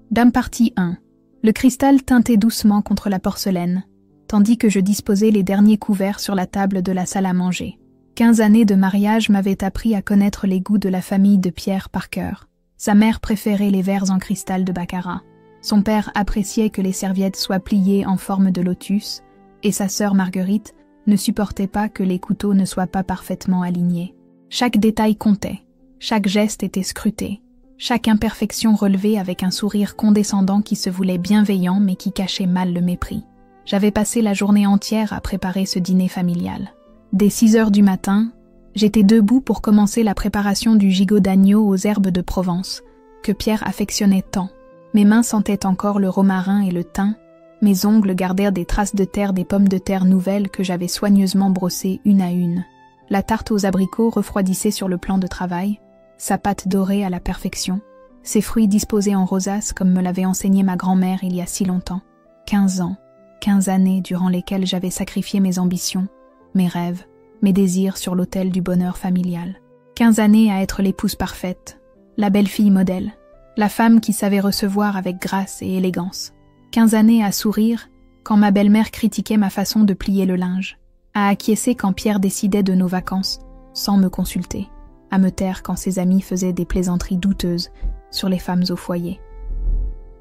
Dame partie 1. Le cristal teintait doucement contre la porcelaine, tandis que je disposais les derniers couverts sur la table de la salle à manger. 15 années de mariage m'avaient appris à connaître les goûts de la famille de Pierre par cœur. Sa mère préférait les verres en cristal de baccarat. Son père appréciait que les serviettes soient pliées en forme de lotus, et sa sœur Marguerite ne supportait pas que les couteaux ne soient pas parfaitement alignés. Chaque détail comptait, chaque geste était scruté, chaque imperfection relevée avec un sourire condescendant qui se voulait bienveillant mais qui cachait mal le mépris. J'avais passé la journée entière à préparer ce dîner familial. Dès 6 heures du matin, j'étais debout pour commencer la préparation du gigot d'agneau aux herbes de Provence, que Pierre affectionnait tant. Mes mains sentaient encore le romarin et le thym, mes ongles gardèrent des traces de terre des pommes de terre nouvelles que j'avais soigneusement brossées une à une. La tarte aux abricots refroidissait sur le plan de travail, sa pâte dorée à la perfection, ses fruits disposés en rosace comme me l'avait enseigné ma grand-mère il y a si longtemps. 15 ans, 15 années durant lesquelles j'avais sacrifié mes ambitions, mes rêves, mes désirs sur l'autel du bonheur familial. 15 années à être l'épouse parfaite, la belle-fille modèle, la femme qui savait recevoir avec grâce et élégance. 15 années à sourire quand ma belle-mère critiquait ma façon de plier le linge, à acquiescer quand Pierre décidait de nos vacances, sans me consulter, à me taire quand ses amis faisaient des plaisanteries douteuses sur les femmes au foyer.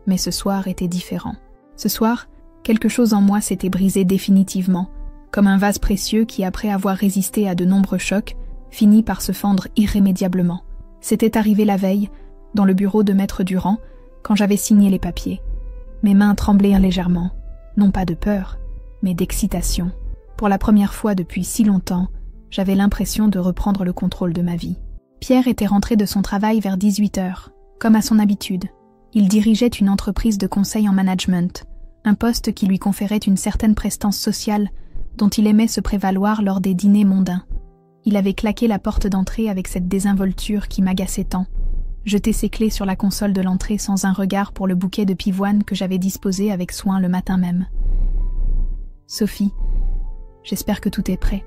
Mais ce soir était différent. Ce soir, quelque chose en moi s'était brisé définitivement, comme un vase précieux qui, après avoir résisté à de nombreux chocs, finit par se fendre irrémédiablement. C'était arrivé la veille, dans le bureau de Maître Durand, quand j'avais signé les papiers. Mes mains tremblèrent légèrement, non pas de peur, mais d'excitation. Pour la première fois depuis si longtemps, j'avais l'impression de reprendre le contrôle de ma vie. Pierre était rentré de son travail vers 18 heures, comme à son habitude. Il dirigeait une entreprise de conseil en management, un poste qui lui conférait une certaine prestance sociale dont il aimait se prévaloir lors des dîners mondains. Il avait claqué la porte d'entrée avec cette désinvolture qui m'agaçait tant, jeté ses clés sur la console de l'entrée sans un regard pour le bouquet de pivoine que j'avais disposé avec soin le matin même. « Sophie, j'espère que tout est prêt.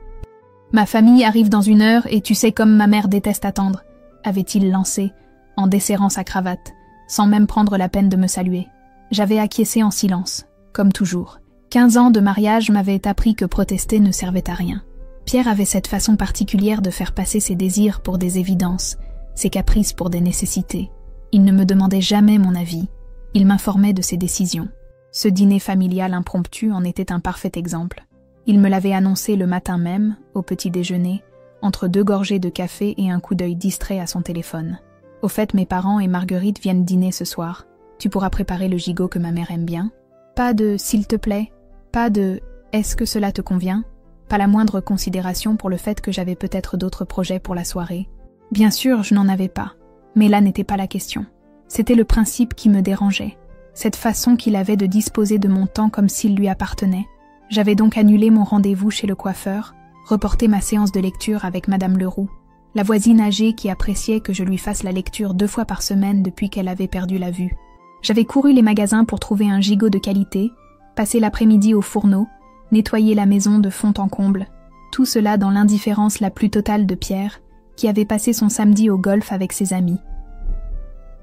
Ma famille arrive dans 1 heure et tu sais comme ma mère déteste attendre, » avait-il lancé, en desserrant sa cravate, sans même prendre la peine de me saluer. J'avais acquiescé en silence, comme toujours. 15 ans de mariage m'avaient appris que protester ne servait à rien. Pierre avait cette façon particulière de faire passer ses désirs pour des évidences, ses caprices pour des nécessités. Il ne me demandait jamais mon avis. Il m'informait de ses décisions. Ce dîner familial impromptu en était un parfait exemple. Il me l'avait annoncé le matin même, au petit déjeuner, entre 2 gorgées de café et un coup d'œil distrait à son téléphone. Au fait, mes parents et Marguerite viennent dîner ce soir. Tu pourras préparer le gigot que ma mère aime bien. Pas de « s'il te plaît », pas de « est-ce que cela te convient », pas la moindre considération pour le fait que j'avais peut-être d'autres projets pour la soirée. Bien sûr, je n'en avais pas, mais là n'était pas la question. C'était le principe qui me dérangeait, cette façon qu'il avait de disposer de mon temps comme s'il lui appartenait. J'avais donc annulé mon rendez-vous chez le coiffeur, reporté ma séance de lecture avec Madame Leroux, la voisine âgée qui appréciait que je lui fasse la lecture 2 fois par semaine depuis qu'elle avait perdu la vue. J'avais couru les magasins pour trouver un gigot de qualité, passé l'après-midi au fourneau, nettoyer la maison de fond en comble, tout cela dans l'indifférence la plus totale de Pierre, qui avait passé son samedi au golf avec ses amis.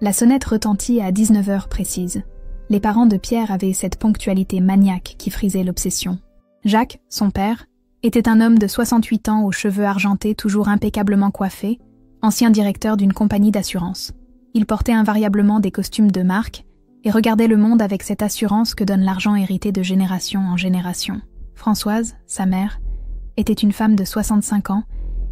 La sonnette retentit à 19 heures précises. Les parents de Pierre avaient cette ponctualité maniaque qui frisait l'obsession. Jacques, son père, était un homme de 68 ans aux cheveux argentés toujours impeccablement coiffés, ancien directeur d'une compagnie d'assurance. Il portait invariablement des costumes de marque et regardait le monde avec cette assurance que donne l'argent hérité de génération en génération. Françoise, sa mère, était une femme de 65 ans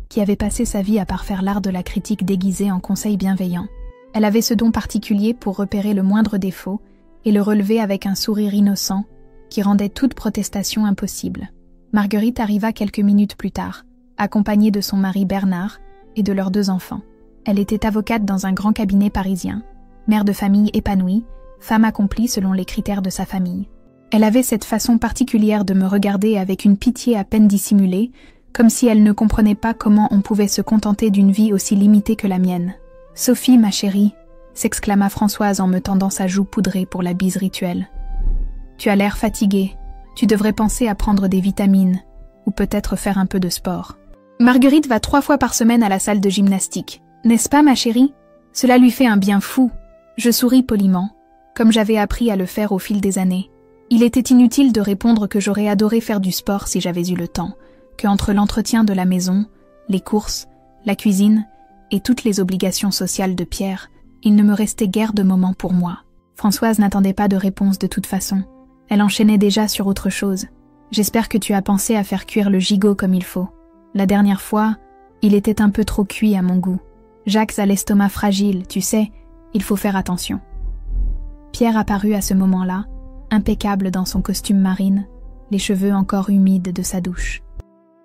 qui avait passé sa vie à parfaire l'art de la critique déguisée en conseil bienveillant. Elle avait ce don particulier pour repérer le moindre défaut et le relever avec un sourire innocent qui rendait toute protestation impossible. Marguerite arriva quelques minutes plus tard, accompagnée de son mari Bernard et de leurs 2 enfants. Elle était avocate dans un grand cabinet parisien, mère de famille épanouie, femme accomplie selon les critères de sa famille. Elle avait cette façon particulière de me regarder avec une pitié à peine dissimulée, comme si elle ne comprenait pas comment on pouvait se contenter d'une vie aussi limitée que la mienne. « Sophie, ma chérie », s'exclama Françoise en me tendant sa joue poudrée pour la bise rituelle. « Tu as l'air fatiguée. Tu devrais penser à prendre des vitamines, ou peut-être faire un peu de sport. Marguerite va 3 fois par semaine à la salle de gymnastique. N'est-ce pas, ma chérie? Cela lui fait un bien fou. » Je souris poliment. comme j'avais appris à le faire au fil des années. Il était inutile de répondre que j'aurais adoré faire du sport si j'avais eu le temps, que entre l'entretien de la maison, les courses, la cuisine et toutes les obligations sociales de Pierre, il ne me restait guère de moment pour moi. Françoise n'attendait pas de réponse de toute façon. Elle enchaînait déjà sur autre chose. J'espère que tu as pensé à faire cuire le gigot comme il faut. La dernière fois, il était un peu trop cuit à mon goût. Jacques a l'estomac fragile, tu sais, il faut faire attention. Pierre apparut à ce moment-là, impeccable dans son costume marine, les cheveux encore humides de sa douche.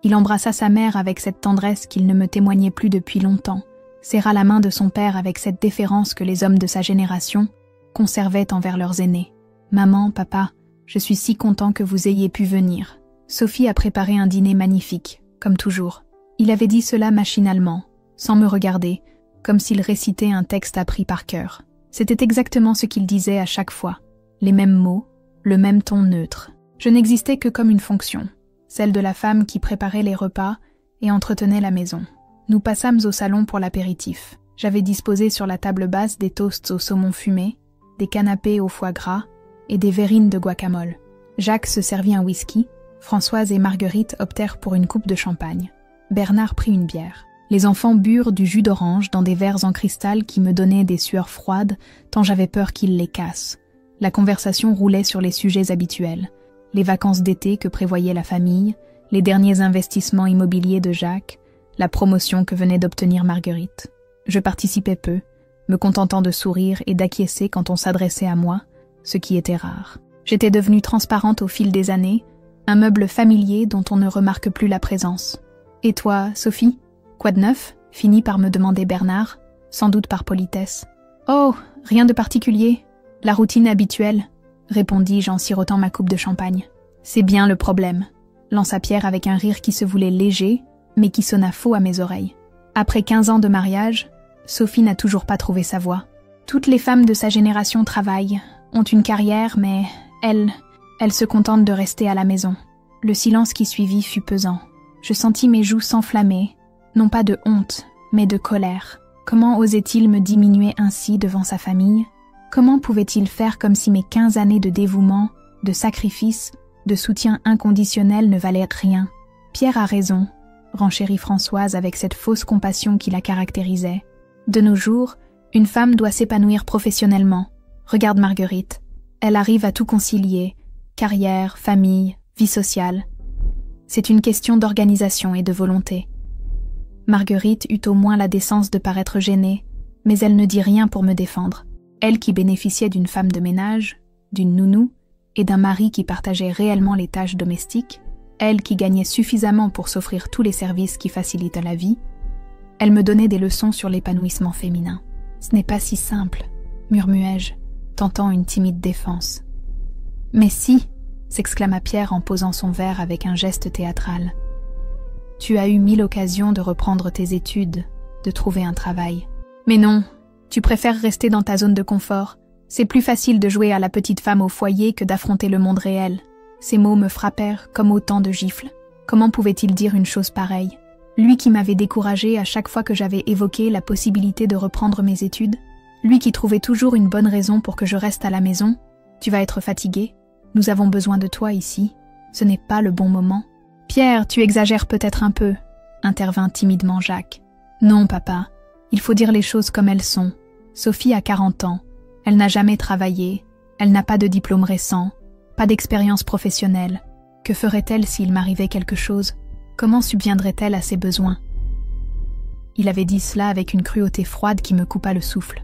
Il embrassa sa mère avec cette tendresse qu'il ne me témoignait plus depuis longtemps, serra la main de son père avec cette déférence que les hommes de sa génération conservaient envers leurs aînés. « Maman, papa, je suis si content que vous ayez pu venir. » Sophie a préparé un dîner magnifique, comme toujours. Il avait dit cela machinalement, sans me regarder, comme s'il récitait un texte appris par cœur. C'était exactement ce qu'il disait à chaque fois. Les mêmes mots, le même ton neutre. Je n'existais que comme une fonction, celle de la femme qui préparait les repas et entretenait la maison. Nous passâmes au salon pour l'apéritif. J'avais disposé sur la table basse des toasts au saumon fumé, des canapés au foie gras et des verrines de guacamole. Jacques se servit un whisky, Françoise et Marguerite optèrent pour une coupe de champagne. Bernard prit une bière. Les enfants burent du jus d'orange dans des verres en cristal qui me donnaient des sueurs froides tant j'avais peur qu'ils les cassent. La conversation roulait sur les sujets habituels. Les vacances d'été que prévoyait la famille, les derniers investissements immobiliers de Jacques, la promotion que venait d'obtenir Marguerite. Je participais peu, me contentant de sourire et d'acquiescer quand on s'adressait à moi, ce qui était rare. J'étais devenue transparente au fil des années, un meuble familier dont on ne remarque plus la présence. « Et toi, Sophie ? Quoi de neuf ?» finit par me demander Bernard, sans doute par politesse. « Oh, rien de particulier. La routine habituelle, » répondis-je en sirotant ma coupe de champagne. « C'est bien le problème, » lança Pierre avec un rire qui se voulait léger, mais qui sonna faux à mes oreilles. Après 15 ans de mariage, Sophie n'a toujours pas trouvé sa voie. Toutes les femmes de sa génération travaillent, ont une carrière, mais elle se contente de rester à la maison. Le silence qui suivit fut pesant. Je sentis mes joues s'enflammer, non pas de honte, mais de colère. Comment osait-il me diminuer ainsi devant sa famille ? Comment pouvait-il faire comme si mes 15 années de dévouement, de sacrifice, de soutien inconditionnel ne valaient rien ? Pierre a raison, renchérit Françoise avec cette fausse compassion qui la caractérisait. De nos jours, une femme doit s'épanouir professionnellement. Regarde Marguerite, elle arrive à tout concilier, carrière, famille, vie sociale. C'est une question d'organisation et de volonté. Marguerite eut au moins la décence de paraître gênée, mais elle ne dit rien pour me défendre. Elle qui bénéficiait d'une femme de ménage, d'une nounou, et d'un mari qui partageait réellement les tâches domestiques, elle qui gagnait suffisamment pour s'offrir tous les services qui facilitent la vie, elle me donnait des leçons sur l'épanouissement féminin. « Ce n'est pas si simple », murmuai-je, tentant une timide défense. « Mais si !» s'exclama Pierre en posant son verre avec un geste théâtral. « Tu as eu 1000 occasions de reprendre tes études, de trouver un travail. Mais non, tu préfères rester dans ta zone de confort. C'est plus facile de jouer à la petite femme au foyer que d'affronter le monde réel. » Ces mots me frappèrent comme autant de gifles. Comment pouvait-il dire une chose pareille ? Lui qui m'avait découragée à chaque fois que j'avais évoqué la possibilité de reprendre mes études, lui qui trouvait toujours une bonne raison pour que je reste à la maison. « Tu vas être fatigué. Nous avons besoin de toi ici. Ce n'est pas le bon moment. »« Pierre, tu exagères peut-être un peu, » intervint timidement Jacques. « Non, papa. Il faut dire les choses comme elles sont. Sophie a 40 ans. Elle n'a jamais travaillé. Elle n'a pas de diplôme récent. Pas d'expérience professionnelle. Que ferait-elle s'il m'arrivait quelque chose ? Comment subviendrait-elle à ses besoins ? Il avait dit cela avec une cruauté froide qui me coupa le souffle.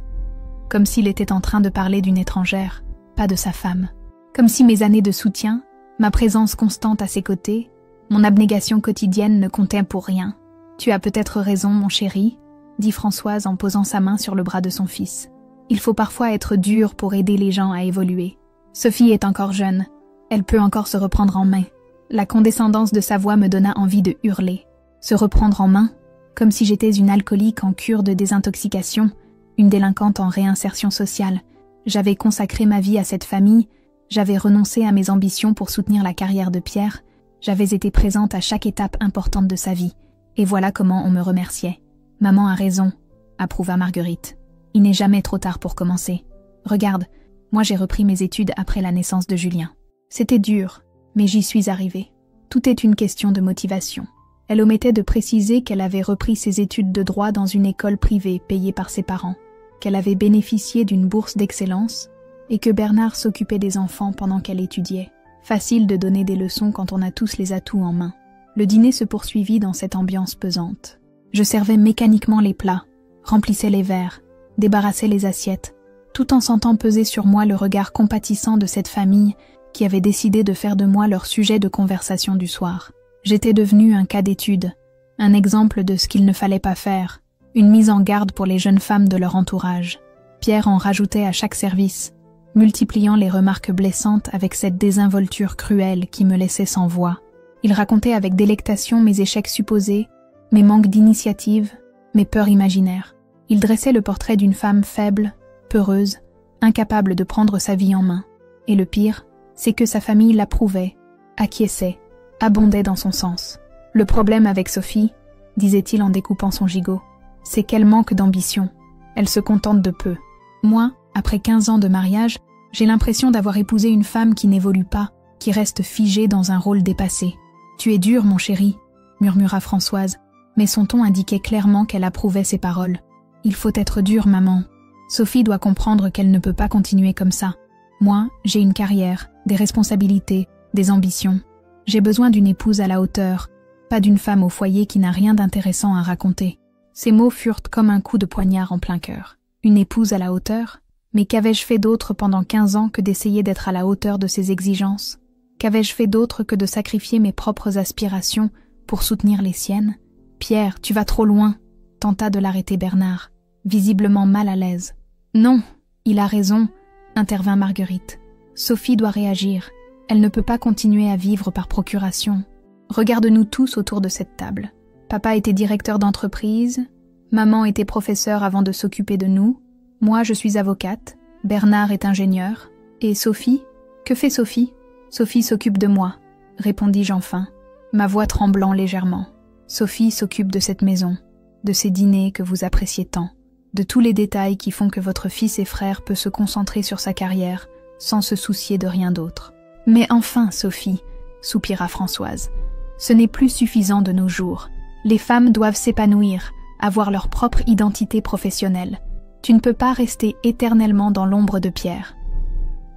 Comme s'il était en train de parler d'une étrangère, pas de sa femme. Comme si mes années de soutien, ma présence constante à ses côtés, mon abnégation quotidienne ne comptaient pour rien. « Tu as peut-être raison, mon chéri, » dit Françoise en posant sa main sur le bras de son fils. « Il faut parfois être dur pour aider les gens à évoluer. Sophie est encore jeune. Elle peut encore se reprendre en main. » La condescendance de sa voix me donna envie de hurler. Se reprendre en main, comme si j'étais une alcoolique en cure de désintoxication, une délinquante en réinsertion sociale. J'avais consacré ma vie à cette famille, j'avais renoncé à mes ambitions pour soutenir la carrière de Pierre, j'avais été présente à chaque étape importante de sa vie. Et voilà comment on me remerciait. « Maman a raison », approuva Marguerite. « Il n'est jamais trop tard pour commencer. Regarde, Moi, j'ai repris mes études après la naissance de Julien. C'était dur, mais j'y suis arrivée. Tout est une question de motivation. Elle omettait de préciser qu'elle avait repris ses études de droit dans une école privée payée par ses parents, qu'elle avait bénéficié d'une bourse d'excellence et que Bernard s'occupait des enfants pendant qu'elle étudiait. Facile de donner des leçons quand on a tous les atouts en main. Le dîner se poursuivit dans cette ambiance pesante. Je servais mécaniquement les plats, remplissais les verres, débarrassais les assiettes, tout en sentant peser sur moi le regard compatissant de cette famille qui avait décidé de faire de moi leur sujet de conversation du soir. J'étais devenue un cas d'étude, un exemple de ce qu'il ne fallait pas faire, une mise en garde pour les jeunes femmes de leur entourage. Pierre en rajoutait à chaque service, multipliant les remarques blessantes avec cette désinvolture cruelle qui me laissait sans voix. Il racontait avec délectation mes échecs supposés, mes manques d'initiative, mes peurs imaginaires. Il dressait le portrait d'une femme faible, peureuse, incapable de prendre sa vie en main. Et le pire, c'est que sa famille l'approuvait, acquiesçait, abondait dans son sens. Le problème avec Sophie, disait-il en découpant son gigot, c'est qu'elle manque d'ambition. Elle se contente de peu. Moi, après 15 ans de mariage, j'ai l'impression d'avoir épousé une femme qui n'évolue pas, qui reste figée dans un rôle dépassé. « Tu es dur, mon chéri », murmura Françoise, mais son ton indiquait clairement qu'elle approuvait ses paroles. « Il faut être dur, maman. Sophie doit comprendre qu'elle ne peut pas continuer comme ça. Moi, j'ai une carrière, des responsabilités, des ambitions. J'ai besoin d'une épouse à la hauteur, pas d'une femme au foyer qui n'a rien d'intéressant à raconter. » Ces mots furent comme un coup de poignard en plein cœur. Une épouse à la hauteur? Mais qu'avais-je fait d'autre pendant 15 ans que d'essayer d'être à la hauteur de ses exigences? Qu'avais-je fait d'autre que de sacrifier mes propres aspirations pour soutenir les siennes? « Pierre, tu vas trop loin », tenta de l'arrêter Bernard, visiblement mal à l'aise. « Non, il a raison », intervint Marguerite. « Sophie doit réagir. Elle ne peut pas continuer à vivre par procuration. Regarde-nous tous autour de cette table. Papa était directeur d'entreprise, maman était professeure avant de s'occuper de nous, moi je suis avocate, Bernard est ingénieur, et Sophie? Que fait Sophie? Sophie s'occupe de moi, répondis-je enfin, ma voix tremblant légèrement. Sophie s'occupe de cette maison, de ces dîners que vous appréciez tant, de tous les détails qui font que votre fils et frère peut se concentrer sur sa carrière sans se soucier de rien d'autre. Mais enfin, Sophie, soupira Françoise, ce n'est plus suffisant de nos jours. Les femmes doivent s'épanouir, avoir leur propre identité professionnelle. Tu ne peux pas rester éternellement dans l'ombre de Pierre.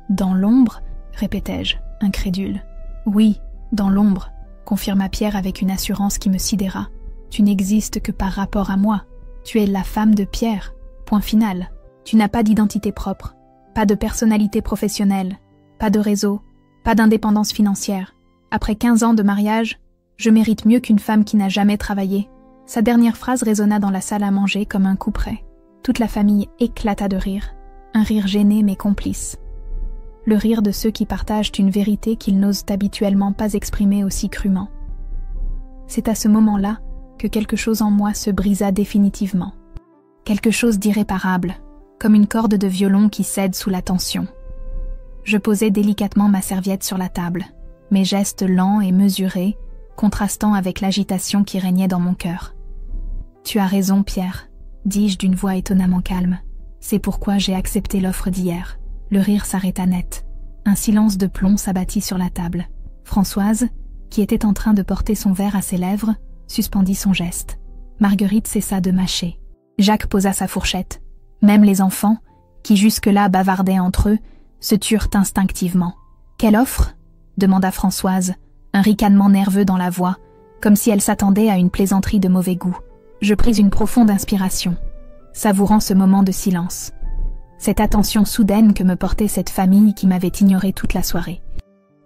Dans l'ombre, répétai-je, incrédule. Oui, dans l'ombre, confirma Pierre avec une assurance qui me sidéra. Tu n'existes que par rapport à moi. Tu es la femme de Pierre. Point final. Tu n'as pas d'identité propre, pas de personnalité professionnelle, pas de réseau, pas d'indépendance financière. Après 15 ans de mariage, je mérite mieux qu'une femme qui n'a jamais travaillé. Sa dernière phrase résonna dans la salle à manger comme un couperet. Toute la famille éclata de rire, un rire gêné mais complice. Le rire de ceux qui partagent une vérité qu'ils n'osent habituellement pas exprimer aussi crûment. C'est à ce moment-là que quelque chose en moi se brisa définitivement. Quelque chose d'irréparable, comme une corde de violon qui cède sous la tension. Je posai délicatement ma serviette sur la table, mes gestes lents et mesurés, contrastant avec l'agitation qui régnait dans mon cœur. « Tu as raison, Pierre », dis-je d'une voix étonnamment calme. « C'est pourquoi j'ai accepté l'offre d'hier. » Le rire s'arrêta net. Un silence de plomb s'abattit sur la table. Françoise, qui était en train de porter son verre à ses lèvres, suspendit son geste. Marguerite cessa de mâcher. Jacques posa sa fourchette. Même les enfants, qui jusque-là bavardaient entre eux, se turent instinctivement. « Quelle offre ?» demanda Françoise, un ricanement nerveux dans la voix, comme si elle s'attendait à une plaisanterie de mauvais goût. Je pris une profonde inspiration, savourant ce moment de silence. Cette attention soudaine que me portait cette famille qui m'avait ignoré toute la soirée.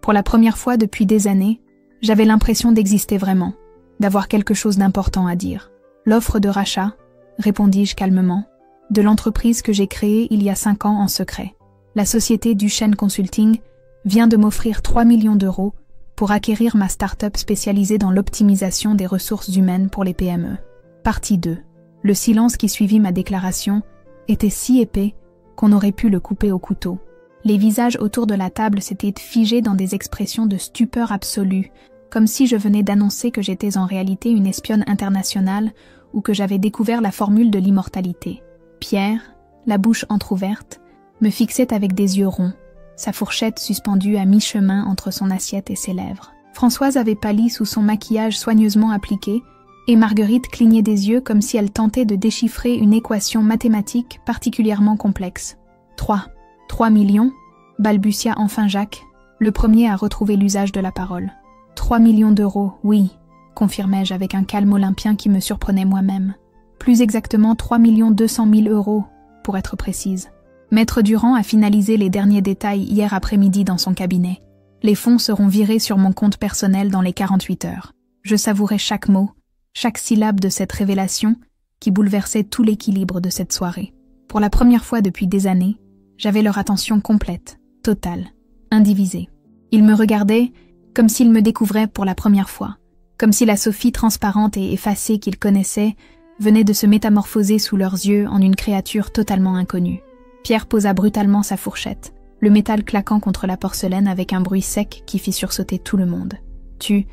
Pour la première fois depuis des années, j'avais l'impression d'exister vraiment, d'avoir quelque chose d'important à dire. L'offre de rachat, répondis-je calmement, de l'entreprise que j'ai créée il y a 5 ans en secret. La société Duchesne Consulting vient de m'offrir 3 millions d'euros pour acquérir ma start-up spécialisée dans l'optimisation des ressources humaines pour les PME. Partie 2. Le silence qui suivit ma déclaration était si épais qu'on aurait pu le couper au couteau. Les visages autour de la table s'étaient figés dans des expressions de stupeur absolue, comme si je venais d'annoncer que j'étais en réalité une espionne internationale ou que j'avais découvert la formule de l'immortalité. Pierre, la bouche entr'ouverte, me fixait avec des yeux ronds, sa fourchette suspendue à mi-chemin entre son assiette et ses lèvres. Françoise avait pâli sous son maquillage soigneusement appliqué, et Marguerite clignait des yeux comme si elle tentait de déchiffrer une équation mathématique particulièrement complexe. 3 millions, balbutia enfin Jacques, le premier à retrouver l'usage de la parole. 3 millions d'euros, oui, confirmai-je avec un calme olympien qui me surprenait moi-même. Plus exactement 3 200 000 euros, pour être précise. Maître Durand a finalisé les derniers détails hier après-midi dans son cabinet. Les fonds seront virés sur mon compte personnel dans les 48 heures. Je savourais chaque mot, chaque syllabe de cette révélation qui bouleversait tout l'équilibre de cette soirée. Pour la première fois depuis des années, j'avais leur attention complète, totale, indivisée. Ils me regardaient comme s'ils me découvraient pour la première fois, comme si la Sophie transparente et effacée qu'ils connaissaient venait de se métamorphoser sous leurs yeux en une créature totalement inconnue. Pierre posa brutalement sa fourchette, le métal claquant contre la porcelaine avec un bruit sec qui fit sursauter tout le monde. Tu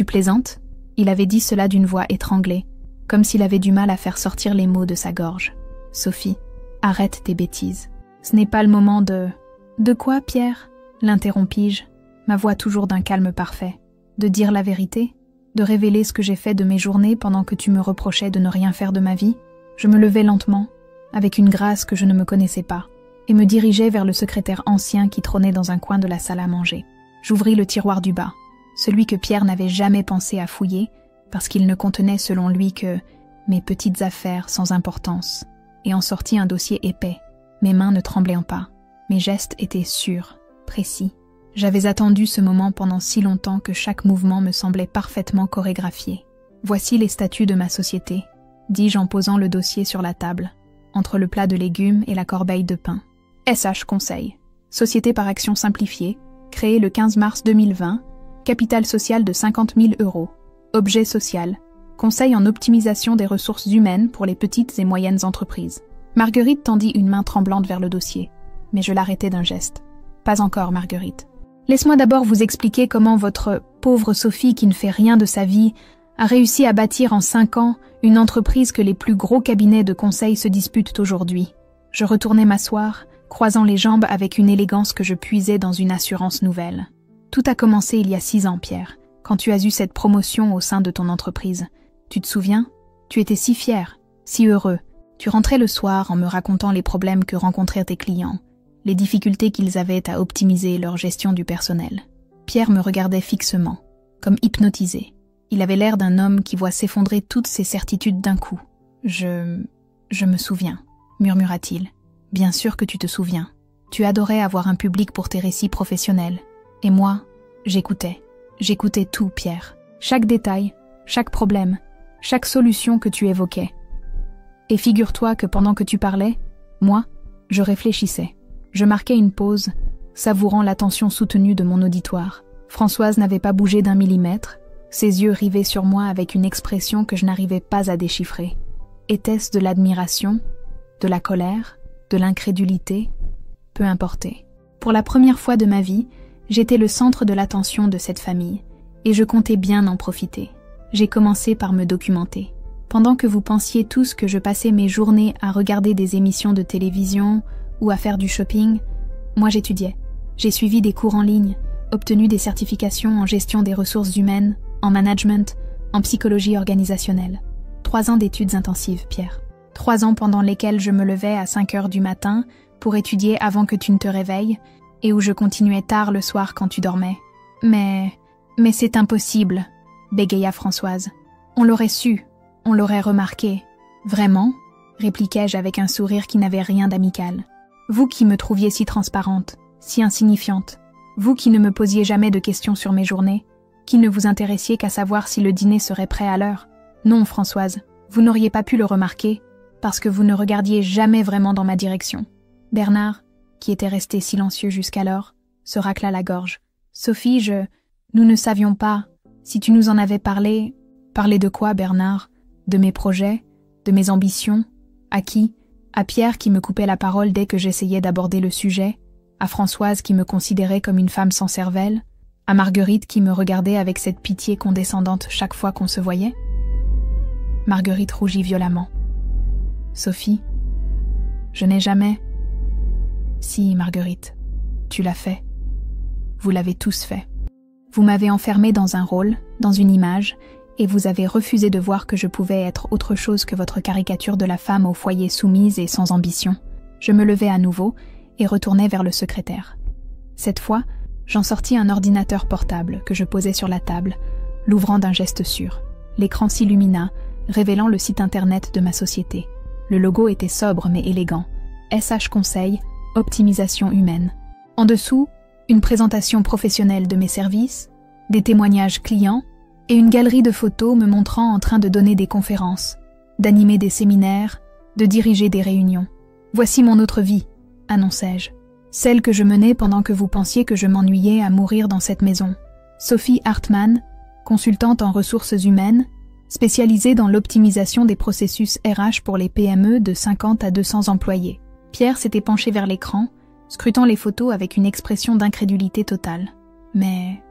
plaisantes » Il avait dit cela d'une voix étranglée, comme s'il avait du mal à faire sortir les mots de sa gorge. « Sophie, arrête tes bêtises. Ce n'est pas le moment de... »« De quoi, Pierre » l'interrompis-je, ma voix toujours d'un calme parfait. « De dire la vérité ? De révéler ce que j'ai fait de mes journées pendant que tu me reprochais de ne rien faire de ma vie ?» Je me levai lentement, avec une grâce que je ne me connaissais pas, et me dirigeai vers le secrétaire ancien qui trônait dans un coin de la salle à manger. J'ouvris le tiroir du bas, celui que Pierre n'avait jamais pensé à fouiller, parce qu'il ne contenait selon lui que mes petites affaires sans importance, et en sortit un dossier épais, mes mains ne tremblant pas, mes gestes étaient sûrs, précis. J'avais attendu ce moment pendant si longtemps que chaque mouvement me semblait parfaitement chorégraphié. Voici les statuts de ma société, dis-je en posant le dossier sur la table, entre le plat de légumes et la corbeille de pain. SH Conseil, société par action simplifiée, créée le 15 mars 2020, capital social de 50 000 euros. Objet social, conseil en optimisation des ressources humaines pour les petites et moyennes entreprises. Marguerite tendit une main tremblante vers le dossier, mais je l'arrêtai d'un geste. Pas encore, Marguerite. Laisse-moi d'abord vous expliquer comment votre pauvre Sophie, qui ne fait rien de sa vie, a réussi à bâtir en 5 ans une entreprise que les plus gros cabinets de conseil se disputent aujourd'hui. Je retournai m'asseoir, croisant les jambes avec une élégance que je puisais dans une assurance nouvelle. Tout a commencé il y a 6 ans, Pierre, quand tu as eu cette promotion au sein de ton entreprise. Tu te souviens ? Tu étais si fier, si heureux. Tu rentrais le soir en me racontant les problèmes que rencontrèrent tes clients, les difficultés qu'ils avaient à optimiser leur gestion du personnel. Pierre me regardait fixement, comme hypnotisé. Il avait l'air d'un homme qui voit s'effondrer toutes ses certitudes d'un coup. Je me souviens, murmura-t-il. Bien sûr que tu te souviens. Tu adorais avoir un public pour tes récits professionnels. Et moi, j'écoutais. J'écoutais tout, Pierre. Chaque détail, chaque problème, chaque solution que tu évoquais. Et figure-toi que pendant que tu parlais, moi, je réfléchissais. Je marquais une pause, savourant l'attention soutenue de mon auditoire. Françoise n'avait pas bougé d'un millimètre, ses yeux rivés sur moi avec une expression que je n'arrivais pas à déchiffrer. Était-ce de l'admiration, de la colère, de l'incrédulité? Peu importait. Pour la première fois de ma vie, j'étais le centre de l'attention de cette famille, et je comptais bien en profiter. J'ai commencé par me documenter. Pendant que vous pensiez tous que je passais mes journées à regarder des émissions de télévision ou à faire du shopping, moi j'étudiais. J'ai suivi des cours en ligne, obtenu des certifications en gestion des ressources humaines, en management, en psychologie organisationnelle. 3 ans d'études intensives, Pierre. 3 ans pendant lesquels je me levais à 5 heures du matin pour étudier avant que tu ne te réveilles, et où je continuais tard le soir quand tu dormais. Mais c'est impossible, bégaya Françoise. On l'aurait su, on l'aurait remarqué. Vraiment ? Répliquai-je avec un sourire qui n'avait rien d'amical. Vous qui me trouviez si transparente, si insignifiante, vous qui ne me posiez jamais de questions sur mes journées, qui ne vous intéressiez qu'à savoir si le dîner serait prêt à l'heure. Non, Françoise, vous n'auriez pas pu le remarquer, parce que vous ne regardiez jamais vraiment dans ma direction. Bernard, qui était resté silencieux jusqu'alors, se racla la gorge. Sophie, nous ne savions pas. Si tu nous en avais parlé... Parler de quoi, Bernard? De mes projets? De mes ambitions? À qui? À Pierre qui me coupait la parole dès que j'essayais d'aborder le sujet? À Françoise qui me considérait comme une femme sans cervelle? À Marguerite qui me regardait avec cette pitié condescendante chaque fois qu'on se voyait? Marguerite rougit violemment. Sophie, je n'ai jamais... Si, Marguerite, tu l'as fait. Vous l'avez tous fait. Vous m'avez enfermée dans un rôle, dans une image, et vous avez refusé de voir que je pouvais être autre chose que votre caricature de la femme au foyer soumise et sans ambition. Je me levai à nouveau et retournai vers le secrétaire. Cette fois, j'en sortis un ordinateur portable que je posai sur la table, l'ouvrant d'un geste sûr. L'écran s'illumina, révélant le site internet de ma société. Le logo était sobre mais élégant. SH Conseil, optimisation humaine. En dessous, une présentation professionnelle de mes services, des témoignages clients et une galerie de photos me montrant en train de donner des conférences, d'animer des séminaires, de diriger des réunions. Voici mon autre vie, annonçai-je. Celle que je menais pendant que vous pensiez que je m'ennuyais à mourir dans cette maison. Sophie Hartmann, consultante en ressources humaines, spécialisée dans l'optimisation des processus RH pour les PME de 50 à 200 employés. Pierre s'était penché vers l'écran, scrutant les photos avec une expression d'incrédulité totale. Mais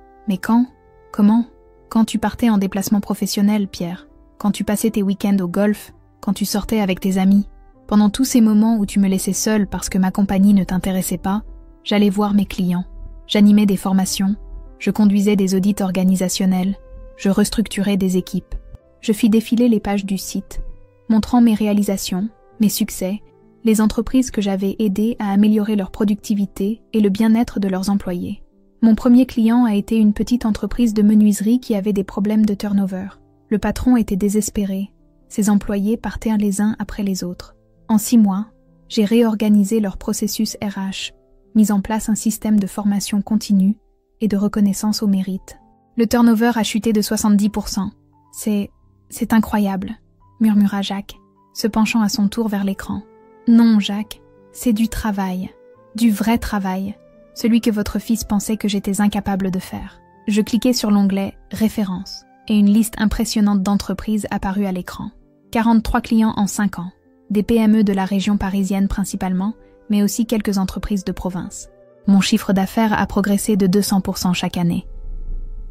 quand? Comment? Quand tu partais en déplacement professionnel, Pierre? Quand tu passais tes week-ends au golf? Quand tu sortais avec tes amis? Pendant tous ces moments où tu me laissais seule parce que ma compagnie ne t'intéressait pas, j'allais voir mes clients. J'animais des formations, je conduisais des audits organisationnels, je restructurais des équipes. Je fis défiler les pages du site, montrant mes réalisations, mes succès, les entreprises que j'avais aidées à améliorer leur productivité et le bien-être de leurs employés. Mon premier client a été une petite entreprise de menuiserie qui avait des problèmes de turnover. Le patron était désespéré. Ses employés partaient les uns après les autres. En 6 mois, j'ai réorganisé leur processus RH, mis en place un système de formation continue et de reconnaissance au mérite. Le turnover a chuté de 70%. C'est incroyable, murmura Jacques, se penchant à son tour vers l'écran. Non, Jacques, c'est du travail, du vrai travail, celui que votre fils pensait que j'étais incapable de faire. Je cliquai sur l'onglet « Références » et une liste impressionnante d'entreprises apparut à l'écran. 43 clients en 5 ans. Des PME de la région parisienne principalement, mais aussi quelques entreprises de province. Mon chiffre d'affaires a progressé de 200% chaque année.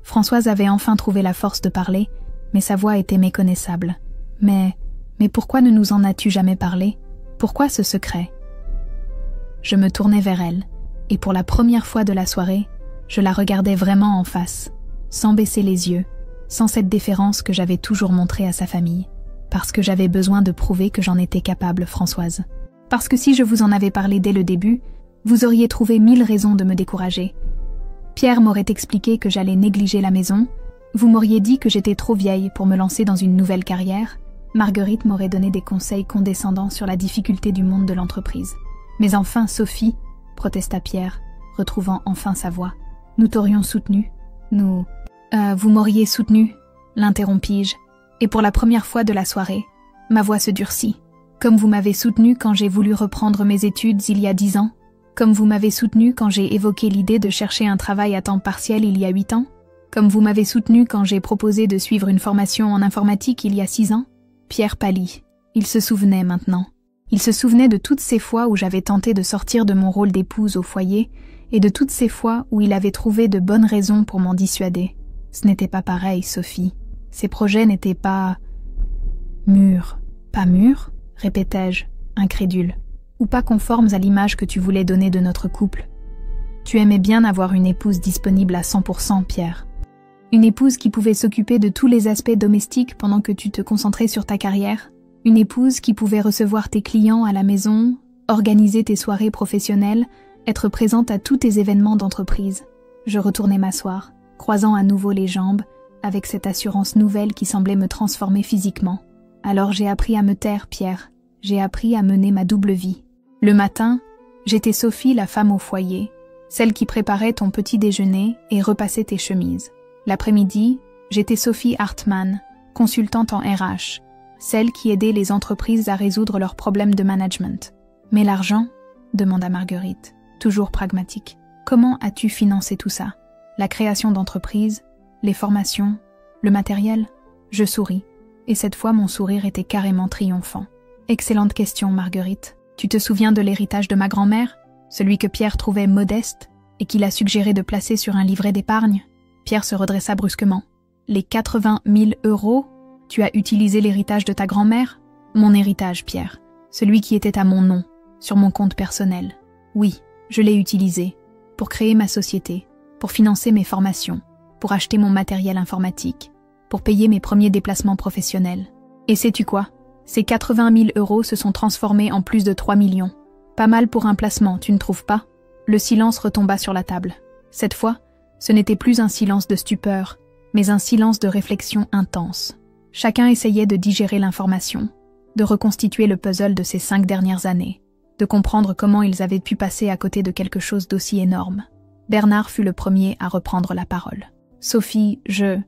Françoise avait enfin trouvé la force de parler, mais sa voix était méconnaissable. Mais pourquoi ne nous en as-tu jamais parlé? Pourquoi ce secret? Je me tournai vers elle, et pour la première fois de la soirée, je la regardais vraiment en face, sans baisser les yeux, sans cette déférence que j'avais toujours montrée à sa famille. Parce que j'avais besoin de prouver que j'en étais capable, Françoise. Parce que si je vous en avais parlé dès le début, vous auriez trouvé 1000 raisons de me décourager. Pierre m'aurait expliqué que j'allais négliger la maison, vous m'auriez dit que j'étais trop vieille pour me lancer dans une nouvelle carrière, Marguerite m'aurait donné des conseils condescendants sur la difficulté du monde de l'entreprise. Mais enfin, Sophie, protesta Pierre, retrouvant enfin sa voix. Nous t'aurions soutenu. Vous m'auriez soutenu, l'interrompis-je. Et pour la première fois de la soirée, ma voix se durcit. Comme vous m'avez soutenu quand j'ai voulu reprendre mes études il y a 10 ans, comme vous m'avez soutenu quand j'ai évoqué l'idée de chercher un travail à temps partiel il y a 8 ans, comme vous m'avez soutenu quand j'ai proposé de suivre une formation en informatique il y a 6 ans. Pierre pâlit. Il se souvenait maintenant. Il se souvenait de toutes ces fois où j'avais tenté de sortir de mon rôle d'épouse au foyer et de toutes ces fois où il avait trouvé de bonnes raisons pour m'en dissuader. Ce n'était pas pareil, Sophie. Ces projets n'étaient pas mûrs. Pas mûrs, répétai-je, incrédule. Ou pas conformes à l'image que tu voulais donner de notre couple. Tu aimais bien avoir une épouse disponible à 100%, Pierre. Une épouse qui pouvait s'occuper de tous les aspects domestiques pendant que tu te concentrais sur ta carrière. Une épouse qui pouvait recevoir tes clients à la maison, organiser tes soirées professionnelles, être présente à tous tes événements d'entreprise. Je retournai m'asseoir, croisant à nouveau les jambes, avec cette assurance nouvelle qui semblait me transformer physiquement. Alors j'ai appris à me taire, Pierre. J'ai appris à mener ma double vie. Le matin, j'étais Sophie, la femme au foyer, celle qui préparait ton petit déjeuner et repassait tes chemises. L'après-midi, j'étais Sophie Hartmann, consultante en RH, celle qui aidait les entreprises à résoudre leurs problèmes de management. Mais l'argent? Demanda Marguerite, toujours pragmatique. Comment as-tu financé tout ça? La création d'entreprises, les formations, le matériel? Je souris, et cette fois mon sourire était carrément triomphant. Excellente question, Marguerite. Tu te souviens de l'héritage de ma grand-mère? Celui que Pierre trouvait modeste et qu'il a suggéré de placer sur un livret d'épargne? Pierre se redressa brusquement. Les 80 000 €? Tu as utilisé l'héritage de ta grand-mère? Mon héritage, Pierre. Celui qui était à mon nom, sur mon compte personnel. Oui, je l'ai utilisé. Pour créer ma société, pour financer mes formations, pour acheter mon matériel informatique, pour payer mes premiers déplacements professionnels. Et sais-tu quoi? Ces 80 000 € se sont transformés en plus de 3 millions. Pas mal pour un placement, tu ne trouves pas? Le silence retomba sur la table. Cette fois, ce n'était plus un silence de stupeur, mais un silence de réflexion intense. Chacun essayait de digérer l'information, de reconstituer le puzzle de ces 5 dernières années, de comprendre comment ils avaient pu passer à côté de quelque chose d'aussi énorme. Bernard fut le premier à reprendre la parole. « Sophie, je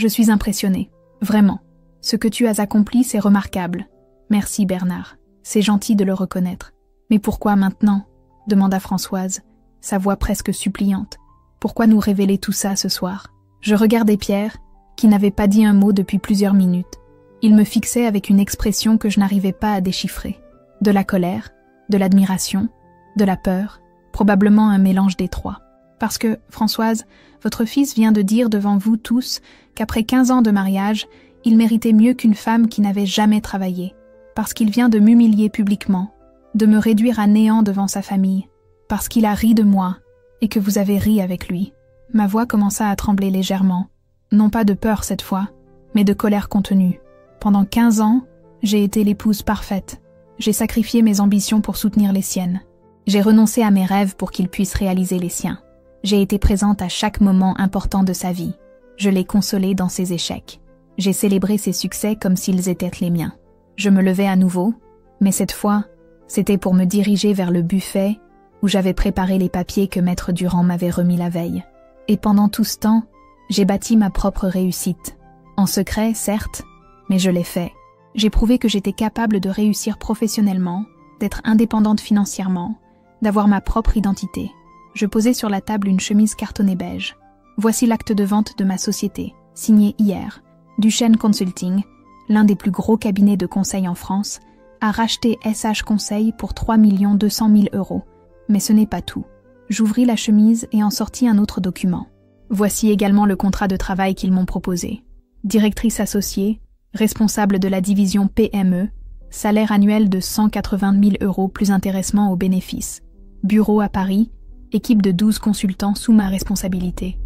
suis impressionnée. Vraiment. Ce que tu as accompli, c'est remarquable. Merci Bernard. C'est gentil de le reconnaître. Mais pourquoi maintenant ?» demanda Françoise, sa voix presque suppliante. « Pourquoi nous révéler tout ça ce soir ?» Je regardais Pierre, qui n'avait pas dit un mot depuis plusieurs minutes. Il me fixait avec une expression que je n'arrivais pas à déchiffrer. De la colère, de l'admiration, de la peur, probablement un mélange des trois. Parce que, Françoise, votre fils vient de dire devant vous tous qu'après 15 ans de mariage, il méritait mieux qu'une femme qui n'avait jamais travaillé. Parce qu'il vient de m'humilier publiquement, de me réduire à néant devant sa famille. Parce qu'il a ri de moi, et que vous avez ri avec lui. Ma voix commença à trembler légèrement. Non pas de peur cette fois, mais de colère contenue. Pendant 15 ans, j'ai été l'épouse parfaite. J'ai sacrifié mes ambitions pour soutenir les siennes. J'ai renoncé à mes rêves pour qu'il puisse réaliser les siens. J'ai été présente à chaque moment important de sa vie. Je l'ai consolé dans ses échecs. J'ai célébré ses succès comme s'ils étaient les miens. Je me levai à nouveau, mais cette fois, c'était pour me diriger vers le buffet où j'avais préparé les papiers que Maître Durand m'avait remis la veille. Et pendant tout ce temps, j'ai bâti ma propre réussite. En secret, certes, mais je l'ai fait. J'ai prouvé que j'étais capable de réussir professionnellement, d'être indépendante financièrement, d'avoir ma propre identité. Je posai sur la table une chemise cartonnée beige. Voici l'acte de vente de ma société, signé hier. Duchesne Consulting, l'un des plus gros cabinets de conseil en France, a racheté SH Conseil pour 3 200 000 €. Mais ce n'est pas tout. J'ouvris la chemise et en sortis un autre document. Voici également le contrat de travail qu'ils m'ont proposé. Directrice associée, responsable de la division PME, salaire annuel de 180 000 € plus intéressement aux bénéfices. Bureau à Paris, équipe de 12 consultants sous ma responsabilité.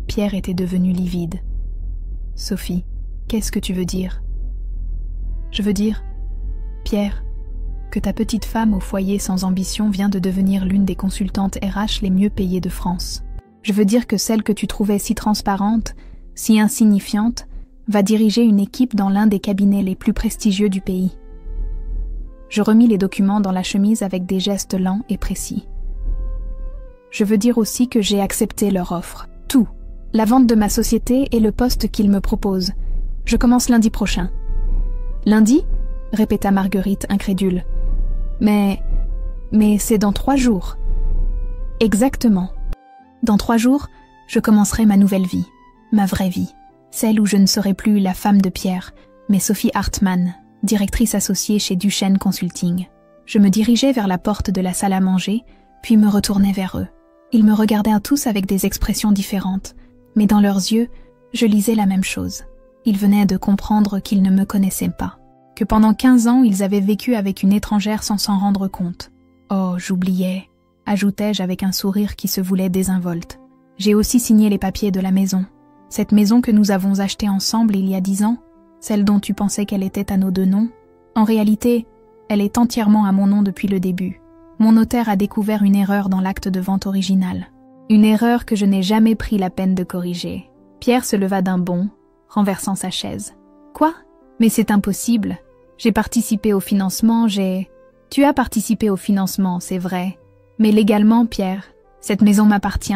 Pierre était devenu livide. « Sophie, qu'est-ce que tu veux dire ?»« Je veux dire, Pierre, que ta petite femme au foyer sans ambition vient de devenir l'une des consultantes RH les mieux payées de France. Je veux dire que celle que tu trouvais si transparente, si insignifiante, va diriger une équipe dans l'un des cabinets les plus prestigieux du pays. » Je remis les documents dans la chemise avec des gestes lents et précis. Je veux dire aussi que j'ai accepté leur offre. Tout. La vente de ma société et le poste qu'ils me proposent. Je commence lundi prochain. Lundi ? Répéta Marguerite, incrédule. Mais c'est dans 3 jours. Exactement. Dans 3 jours, je commencerai ma nouvelle vie, ma vraie vie. Celle où je ne serai plus la femme de Pierre, mais Sophie Hartmann, directrice associée chez Duchesne Consulting. Je me dirigeais vers la porte de la salle à manger, puis me retournai vers eux. Ils me regardèrent tous avec des expressions différentes, mais dans leurs yeux, je lisais la même chose. Ils venaient de comprendre qu'ils ne me connaissaient pas, que pendant 15 ans, ils avaient vécu avec une étrangère sans s'en rendre compte. Oh, j'oubliais, ajoutai-je avec un sourire qui se voulait désinvolte. J'ai aussi signé les papiers de la maison. Cette maison que nous avons achetée ensemble il y a 10 ans, celle dont tu pensais qu'elle était à nos 2 noms, en réalité, elle est entièrement à mon nom depuis le début. Mon notaire a découvert une erreur dans l'acte de vente original. Une erreur que je n'ai jamais pris la peine de corriger. Pierre se leva d'un bond, renversant sa chaise. « Quoi ? Mais c'est impossible. J'ai participé au financement, Tu as participé au financement, c'est vrai. Mais légalement, Pierre, cette maison m'appartient.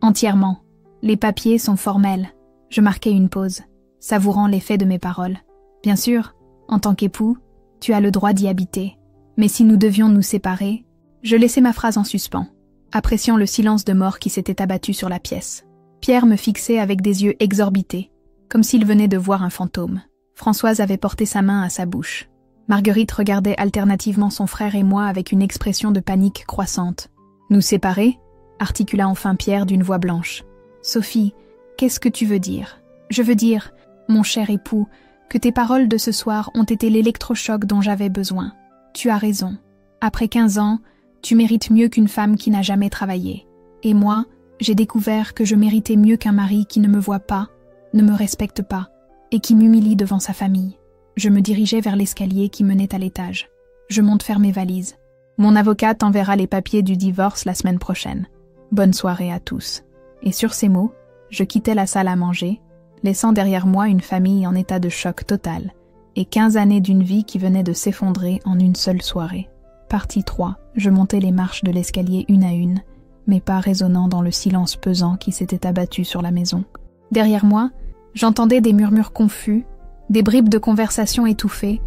Entièrement. Les papiers sont formels. » Je marquai une pause, savourant l'effet de mes paroles. « Bien sûr, en tant qu'époux, tu as le droit d'y habiter. Mais si nous devions nous séparer... » Je laissai ma phrase en suspens, appréciant le silence de mort qui s'était abattu sur la pièce. Pierre me fixait avec des yeux exorbités, comme s'il venait de voir un fantôme. Françoise avait porté sa main à sa bouche. Marguerite regardait alternativement son frère et moi avec une expression de panique croissante. « Nous séparer ?» articula enfin Pierre d'une voix blanche. « Sophie, qu'est-ce que tu veux dire ? Je veux dire, mon cher époux, que tes paroles de ce soir ont été l'électrochoc dont j'avais besoin. Tu as raison. Après 15 ans, Tu mérites mieux qu'une femme qui n'a jamais travaillé. Et moi, j'ai découvert que je méritais mieux qu'un mari qui ne me voit pas, ne me respecte pas, et qui m'humilie devant sa famille. Je me dirigeais vers l'escalier qui menait à l'étage. Je monte faire mes valises. Mon avocat t'enverra les papiers du divorce la semaine prochaine. Bonne soirée à tous. Et sur ces mots, je quittais la salle à manger, laissant derrière moi une famille en état de choc total, et 15 années d'une vie qui venait de s'effondrer en une seule soirée. Partie 3, je montais les marches de l'escalier une à une, mes pas résonnant dans le silence pesant qui s'était abattu sur la maison. Derrière moi, j'entendais des murmures confus, des bribes de conversation étouffées,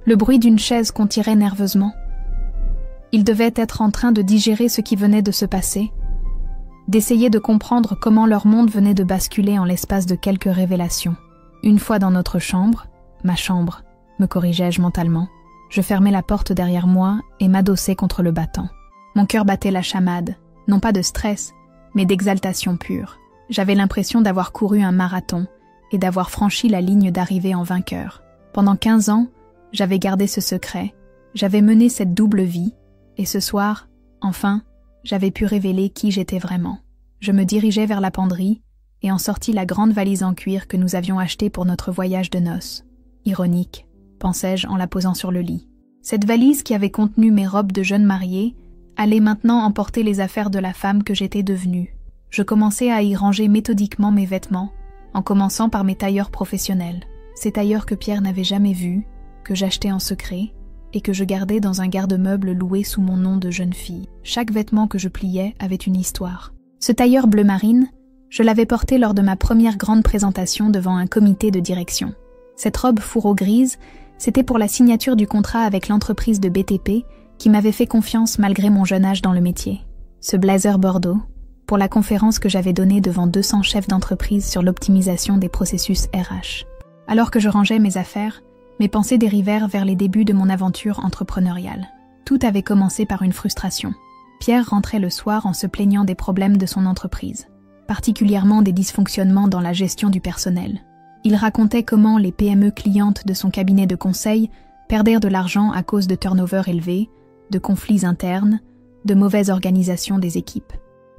le bruit d'une chaise qu'on tirait nerveusement. Ils devaient être en train de digérer ce qui venait de se passer, d'essayer de comprendre comment leur monde venait de basculer en l'espace de quelques révélations. Une fois dans notre chambre, ma chambre, me corrigeais-je mentalement, je fermais la porte derrière moi et m'adossais contre le battant. Mon cœur battait la chamade, non pas de stress, mais d'exaltation pure. J'avais l'impression d'avoir couru un marathon et d'avoir franchi la ligne d'arrivée en vainqueur. Pendant 15 ans, j'avais gardé ce secret, j'avais mené cette double vie, et ce soir, enfin, j'avais pu révéler qui j'étais vraiment. Je me dirigeais vers la penderie et en sortis la grande valise en cuir que nous avions achetée pour notre voyage de noces. Ironique, pensais-je en la posant sur le lit. Cette valise qui avait contenu mes robes de jeune mariée allait maintenant emporter les affaires de la femme que j'étais devenue. Je commençais à y ranger méthodiquement mes vêtements, en commençant par mes tailleurs professionnels. Ces tailleurs que Pierre n'avait jamais vus, que j'achetais en secret, et que je gardais dans un garde-meuble loué sous mon nom de jeune fille. Chaque vêtement que je pliais avait une histoire. Ce tailleur bleu marine, je l'avais porté lors de ma première grande présentation devant un comité de direction. Cette robe fourreau grise, c'était pour la signature du contrat avec l'entreprise de BTP qui m'avait fait confiance malgré mon jeune âge dans le métier. Ce blazer bordeaux, pour la conférence que j'avais donnée devant 200 chefs d'entreprise sur l'optimisation des processus RH. Alors que je rangeais mes affaires, mes pensées dérivèrent vers les débuts de mon aventure entrepreneuriale. Tout avait commencé par une frustration. Pierre rentrait le soir en se plaignant des problèmes de son entreprise, particulièrement des dysfonctionnements dans la gestion du personnel. Il racontait comment les PME clientes de son cabinet de conseil perdèrent de l'argent à cause de turnover élevés, de conflits internes, de mauvaise organisation des équipes.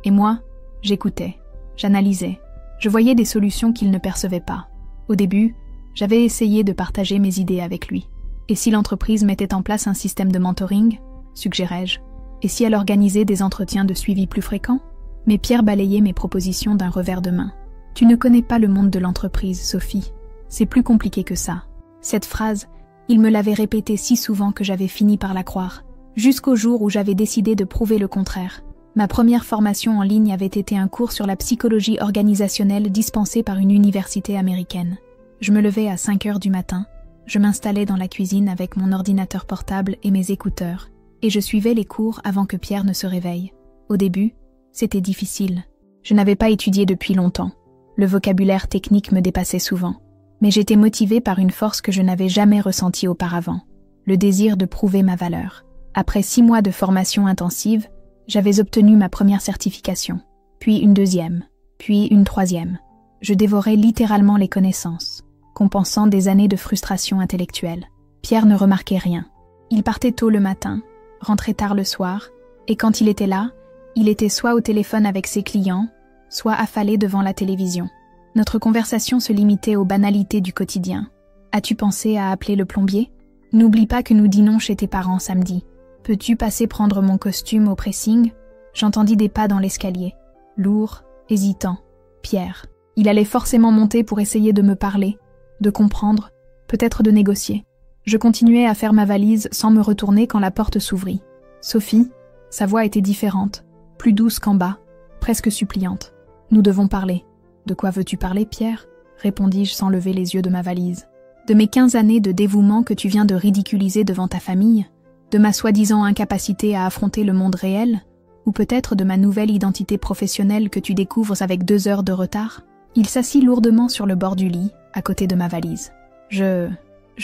Et moi, j'écoutais, j'analysais, je voyais des solutions qu'il ne percevait pas. Au début, j'avais essayé de partager mes idées avec lui. Et si l'entreprise mettait en place un système de mentoring, suggérais-je, et si elle organisait des entretiens de suivi plus fréquents? Mais Pierre balayait mes propositions d'un revers de main. « Tu ne connais pas le monde de l'entreprise, Sophie. C'est plus compliqué que ça. » Cette phrase, il me l'avait répétée si souvent que j'avais fini par la croire, jusqu'au jour où j'avais décidé de prouver le contraire. Ma première formation en ligne avait été un cours sur la psychologie organisationnelle dispensé par une université américaine. Je me levais à 5 heures du matin, je m'installais dans la cuisine avec mon ordinateur portable et mes écouteurs, et je suivais les cours avant que Pierre ne se réveille. Au début, c'était difficile. Je n'avais pas étudié depuis longtemps. Le vocabulaire technique me dépassait souvent. Mais j'étais motivée par une force que je n'avais jamais ressentie auparavant, le désir de prouver ma valeur. Après 6 mois de formation intensive, j'avais obtenu ma première certification, puis une deuxième, puis une troisième. Je dévorais littéralement les connaissances, compensant des années de frustration intellectuelle. Pierre ne remarquait rien. Il partait tôt le matin, rentrait tard le soir, et quand il était là, il était soit au téléphone avec ses clients, soit affalé devant la télévision. Notre conversation se limitait aux banalités du quotidien. « As-tu pensé à appeler le plombier ? N'oublie pas que nous dînons chez tes parents samedi. Peux-tu passer prendre mon costume au pressing ?» J'entendis des pas dans l'escalier. Lourd, hésitant. Pierre. Il allait forcément monter pour essayer de me parler, de comprendre, peut-être de négocier. Je continuais à faire ma valise sans me retourner quand la porte s'ouvrit. Sophie, sa voix était différente, plus douce qu'en bas, presque suppliante. « Nous devons parler. »« De quoi veux-tu parler, Pierre ?» répondis-je sans lever les yeux de ma valise. « De mes 15 années de dévouement que tu viens de ridiculiser devant ta famille, de ma soi-disant incapacité à affronter le monde réel, ou peut-être de ma nouvelle identité professionnelle que tu découvres avec 2 heures de retard ?» Il s'assit lourdement sur le bord du lit, à côté de ma valise. Je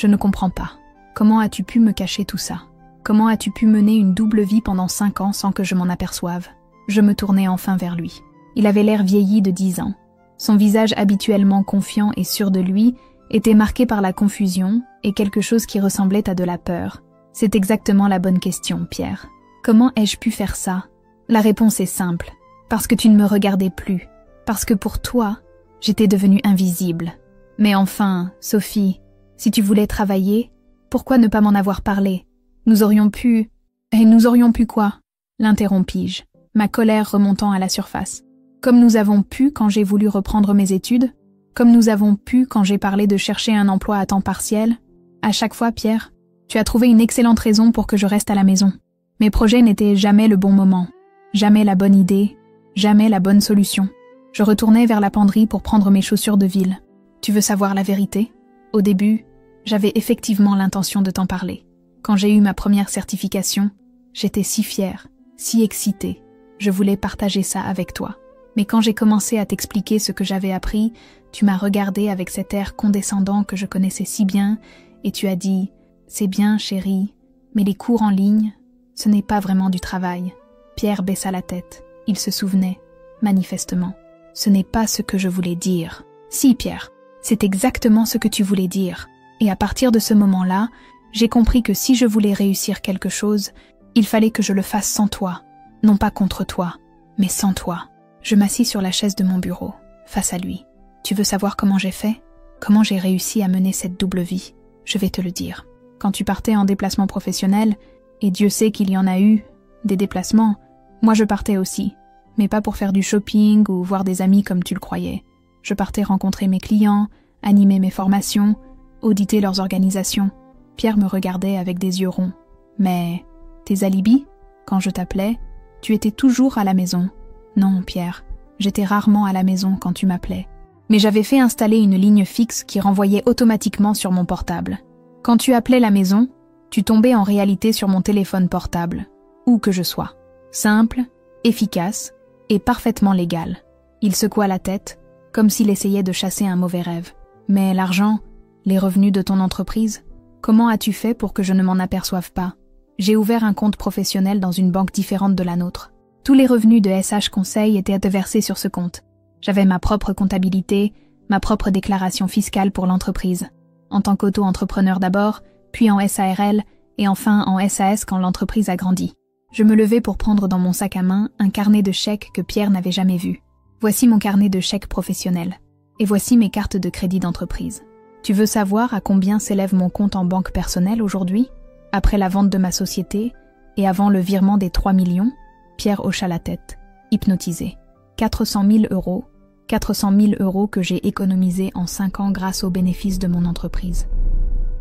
ne comprends pas. Comment as-tu pu me cacher tout ça? Comment as-tu pu mener une double vie pendant 5 ans sans que je m'en aperçoive? Je me tournai enfin vers lui. Il avait l'air vieilli de 10 ans. Son visage habituellement confiant et sûr de lui était marqué par la confusion et quelque chose qui ressemblait à de la peur. C'est exactement la bonne question, Pierre. Comment ai-je pu faire ça? La réponse est simple. Parce que tu ne me regardais plus. Parce que pour toi, j'étais devenue invisible. Mais enfin, Sophie, si tu voulais travailler, pourquoi ne pas m'en avoir parlé? Nous aurions pu... Et nous aurions pu quoi? L'interrompis-je, ma colère remontant à la surface. Comme nous avons pu quand j'ai voulu reprendre mes études, comme nous avons pu quand j'ai parlé de chercher un emploi à temps partiel. À chaque fois, Pierre, tu as trouvé une excellente raison pour que je reste à la maison. Mes projets n'étaient jamais le bon moment, jamais la bonne idée, jamais la bonne solution. Je retournais vers la penderie pour prendre mes chaussures de ville. Tu veux savoir la vérité? Au début, j'avais effectivement l'intention de t'en parler. Quand j'ai eu ma première certification, j'étais si fière, si excitée. Je voulais partager ça avec toi. Mais quand j'ai commencé à t'expliquer ce que j'avais appris, tu m'as regardé avec cet air condescendant que je connaissais si bien, et tu as dit « C'est bien, chérie, mais les cours en ligne, ce n'est pas vraiment du travail. » Pierre baissa la tête. Il se souvenait, manifestement. « Ce n'est pas ce que je voulais dire. » « Si, Pierre, c'est exactement ce que tu voulais dire. » Et à partir de ce moment-là, j'ai compris que si je voulais réussir quelque chose, il fallait que je le fasse sans toi. Non pas contre toi, mais sans toi. Je m'assis sur la chaise de mon bureau, face à lui. Tu veux savoir comment j'ai fait? Comment j'ai réussi à mener cette double vie? Je vais te le dire. Quand tu partais en déplacement professionnel, et Dieu sait qu'il y en a eu, des déplacements, moi je partais aussi. Mais pas pour faire du shopping ou voir des amis comme tu le croyais. Je partais rencontrer mes clients, animer mes formations, auditer leurs organisations. Pierre me regardait avec des yeux ronds. Mais tes alibis, quand je t'appelais, tu étais toujours à la maison. Non, Pierre, j'étais rarement à la maison quand tu m'appelais. Mais j'avais fait installer une ligne fixe qui renvoyait automatiquement sur mon portable. Quand tu appelais la maison, tu tombais en réalité sur mon téléphone portable, où que je sois. Simple, efficace et parfaitement légal. Il secoua la tête, comme s'il essayait de chasser un mauvais rêve. Mais l'argent, les revenus de ton entreprise, comment as-tu fait pour que je ne m'en aperçoive pas? J'ai ouvert un compte professionnel dans une banque différente de la nôtre. Tous les revenus de SH Conseil étaient versés sur ce compte. J'avais ma propre comptabilité, ma propre déclaration fiscale pour l'entreprise. En tant qu'auto-entrepreneur d'abord, puis en SARL et enfin en SAS quand l'entreprise a grandi. Je me levai pour prendre dans mon sac à main un carnet de chèques que Pierre n'avait jamais vu. Voici mon carnet de chèques professionnel. Et voici mes cartes de crédit d'entreprise. Tu veux savoir à combien s'élève mon compte en banque personnelle aujourd'hui? Après la vente de ma société et avant le virement des 3 millions? Pierre hocha la tête, hypnotisé. 400 000 euros. 400 000 euros que j'ai économisés en 5 ans grâce aux bénéfices de mon entreprise.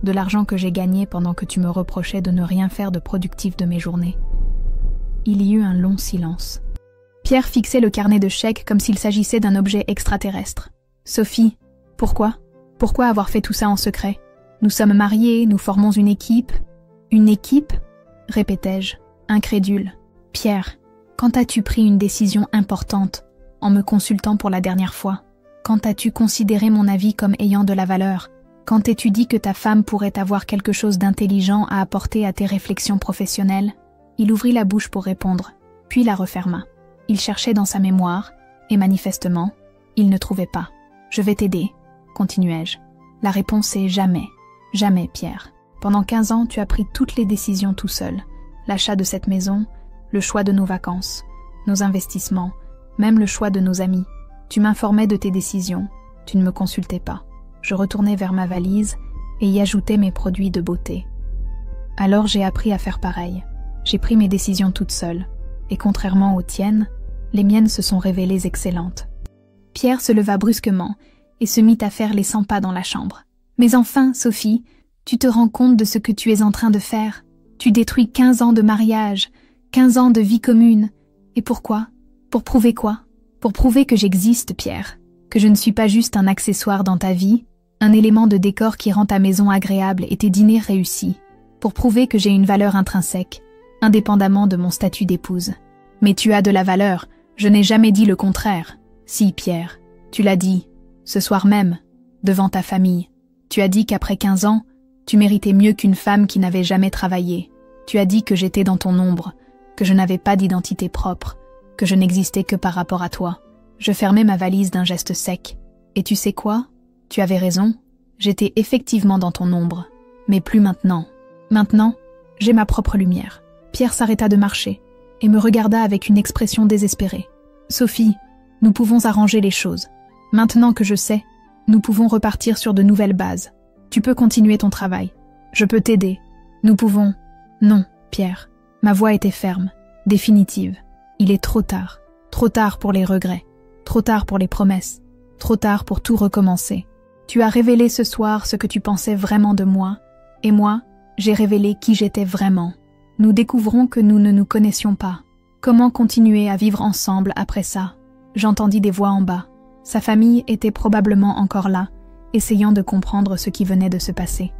De l'argent que j'ai gagné pendant que tu me reprochais de ne rien faire de productif de mes journées. Il y eut un long silence. Pierre fixait le carnet de chèques comme s'il s'agissait d'un objet extraterrestre. « Sophie, pourquoi? Pourquoi avoir fait tout ça en secret? Nous sommes mariés, nous formons une équipe. »« Une équipe ?» répétai-je, incrédule. « Pierre, quand as-tu pris une décision importante en me consultant pour la dernière fois? Quand as-tu considéré mon avis comme ayant de la valeur? Quand t'es-tu dit que ta femme pourrait avoir quelque chose d'intelligent à apporter à tes réflexions professionnelles? » Il ouvrit la bouche pour répondre, puis la referma. Il cherchait dans sa mémoire, et manifestement, il ne trouvait pas. « Je vais t'aider, » continuai-je. « La réponse est jamais, jamais, Pierre. Pendant 15 ans, tu as pris toutes les décisions tout seul. L'achat de cette maison, le choix de nos vacances, nos investissements, même le choix de nos amis. Tu m'informais de tes décisions, tu ne me consultais pas. Je retournais vers ma valise et y ajoutais mes produits de beauté. Alors j'ai appris à faire pareil. J'ai pris mes décisions toute seule, et contrairement aux tiennes, les miennes se sont révélées excellentes. » Pierre se leva brusquement et se mit à faire les 100 pas dans la chambre. « Mais enfin, Sophie, tu te rends compte de ce que tu es en train de faire? Tu détruis 15 ans de mariage, 15 ans de vie commune. Et pourquoi? Pour prouver quoi? Pour prouver que j'existe, Pierre, que je ne suis pas juste un accessoire dans ta vie, un élément de décor qui rend ta maison agréable et tes dîners réussis. Pour prouver que j'ai une valeur intrinsèque, indépendamment de mon statut d'épouse. Mais tu as de la valeur, je n'ai jamais dit le contraire. Si, Pierre, tu l'as dit, ce soir même, devant ta famille. Tu as dit qu'après 15 ans, tu méritais mieux qu'une femme qui n'avait jamais travaillé. Tu as dit que j'étais dans ton ombre, que je n'avais pas d'identité propre, que je n'existais que par rapport à toi. Je fermai ma valise d'un geste sec. Et tu sais quoi? Tu avais raison, j'étais effectivement dans ton ombre. Mais plus maintenant. Maintenant, j'ai ma propre lumière. Pierre s'arrêta de marcher et me regarda avec une expression désespérée. « Sophie, nous pouvons arranger les choses. Maintenant que je sais, nous pouvons repartir sur de nouvelles bases. Tu peux continuer ton travail. Je peux t'aider. Nous pouvons... » Non, Pierre. Ma voix était ferme, définitive. Il est trop tard. Trop tard pour les regrets. Trop tard pour les promesses. Trop tard pour tout recommencer. Tu as révélé ce soir ce que tu pensais vraiment de moi, et moi, j'ai révélé qui j'étais vraiment. Nous découvrons que nous ne nous connaissions pas. Comment continuer à vivre ensemble après ça? J'entendis des voix en bas. Sa famille était probablement encore là, essayant de comprendre ce qui venait de se passer.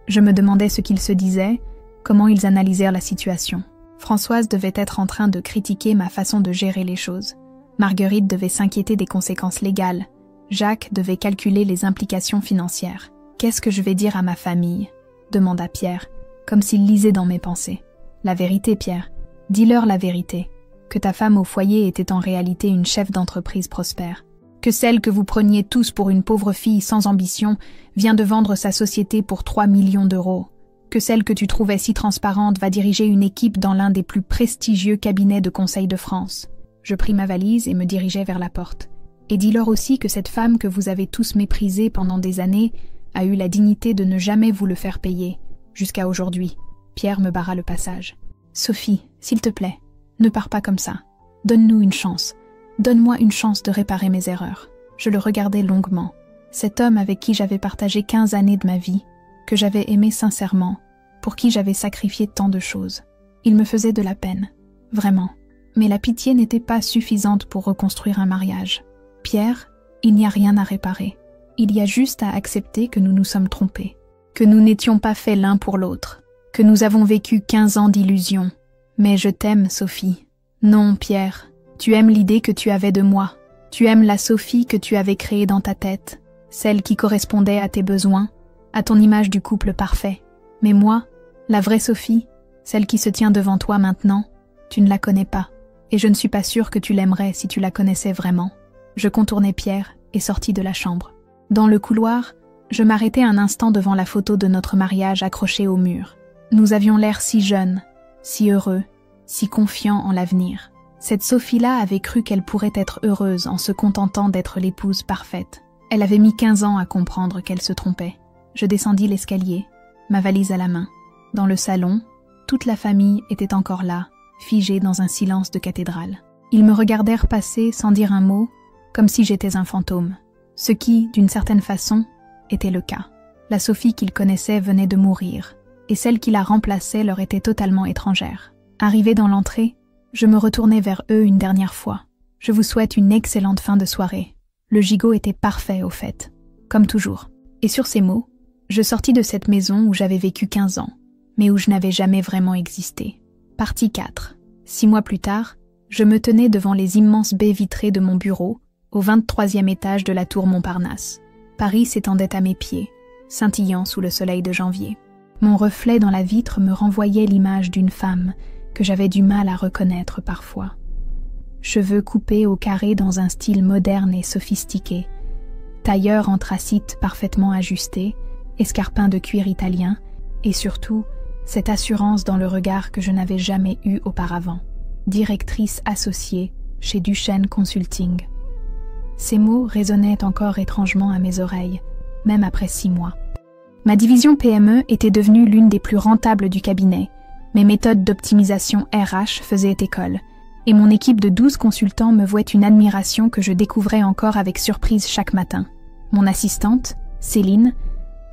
Je me demandais ce qu'ils se disaient, comment ils analysèrent la situation. Françoise devait être en train de critiquer ma façon de gérer les choses. Marguerite devait s'inquiéter des conséquences légales. Jacques devait calculer les implications financières. « Qu'est-ce que je vais dire à ma famille ?» demanda Pierre, comme s'il lisait dans mes pensées. « La vérité, Pierre. Dis-leur la vérité. Que ta femme au foyer était en réalité une chef d'entreprise prospère. Que celle que vous preniez tous pour une pauvre fille sans ambition vient de vendre sa société pour 3 millions d'euros. Que celle que tu trouvais si transparente va diriger une équipe dans l'un des plus prestigieux cabinets de conseil de France. » Je pris ma valise et me dirigeai vers la porte. « Et dis-leur aussi que cette femme que vous avez tous méprisée pendant des années a eu la dignité de ne jamais vous le faire payer, jusqu'à aujourd'hui. » Pierre me barra le passage. « Sophie, s'il te plaît, ne pars pas comme ça. Donne-nous une chance. Donne-moi une chance de réparer mes erreurs. » Je le regardais longuement. Cet homme avec qui j'avais partagé 15 années de ma vie, que j'avais aimé sincèrement, pour qui j'avais sacrifié tant de choses. Il me faisait de la peine, vraiment. Mais la pitié n'était pas suffisante pour reconstruire un mariage. Pierre, il n'y a rien à réparer. Il y a juste à accepter que nous nous sommes trompés, que nous n'étions pas faits l'un pour l'autre, que nous avons vécu 15 ans d'illusions. Mais je t'aime, Sophie. Non, Pierre, tu aimes l'idée que tu avais de moi. Tu aimes la Sophie que tu avais créée dans ta tête, celle qui correspondait à tes besoins, à ton image du couple parfait. Mais moi, la vraie Sophie, celle qui se tient devant toi maintenant, tu ne la connais pas. Et je ne suis pas sûre que tu l'aimerais si tu la connaissais vraiment. Je contournai Pierre et sortis de la chambre. Dans le couloir, je m'arrêtai un instant devant la photo de notre mariage accrochée au mur. Nous avions l'air si jeunes, si heureux, si confiants en l'avenir. Cette Sophie-là avait cru qu'elle pourrait être heureuse en se contentant d'être l'épouse parfaite. Elle avait mis 15 ans à comprendre qu'elle se trompait. Je descendis l'escalier, ma valise à la main. Dans le salon, toute la famille était encore là, figée dans un silence de cathédrale. Ils me regardèrent passer sans dire un mot, comme si j'étais un fantôme. Ce qui, d'une certaine façon, était le cas. La Sophie qu'ils connaissaient venait de mourir, et celle qui la remplaçait leur était totalement étrangère. Arrivé dans l'entrée, je me retournai vers eux une dernière fois. « Je vous souhaite une excellente fin de soirée. » Le gigot était parfait au fait, comme toujours. Et sur ces mots, je sortis de cette maison où j'avais vécu 15 ans, mais où je n'avais jamais vraiment existé. Partie 4. 6 mois plus tard, je me tenais devant les immenses baies vitrées de mon bureau, au 23e étage de la tour Montparnasse. Paris s'étendait à mes pieds, scintillant sous le soleil de janvier. Mon reflet dans la vitre me renvoyait l'image d'une femme que j'avais du mal à reconnaître parfois. Cheveux coupés au carré dans un style moderne et sophistiqué, tailleur anthracite parfaitement ajusté, escarpin de cuir italien, et surtout, cette assurance dans le regard que je n'avais jamais eue auparavant. Directrice associée chez Duchesne Consulting. Ces mots résonnaient encore étrangement à mes oreilles, même après 6 mois. Ma division PME était devenue l'une des plus rentables du cabinet. Mes méthodes d'optimisation RH faisaient école, et mon équipe de 12 consultants me vouait une admiration que je découvrais encore avec surprise chaque matin. Mon assistante, Céline,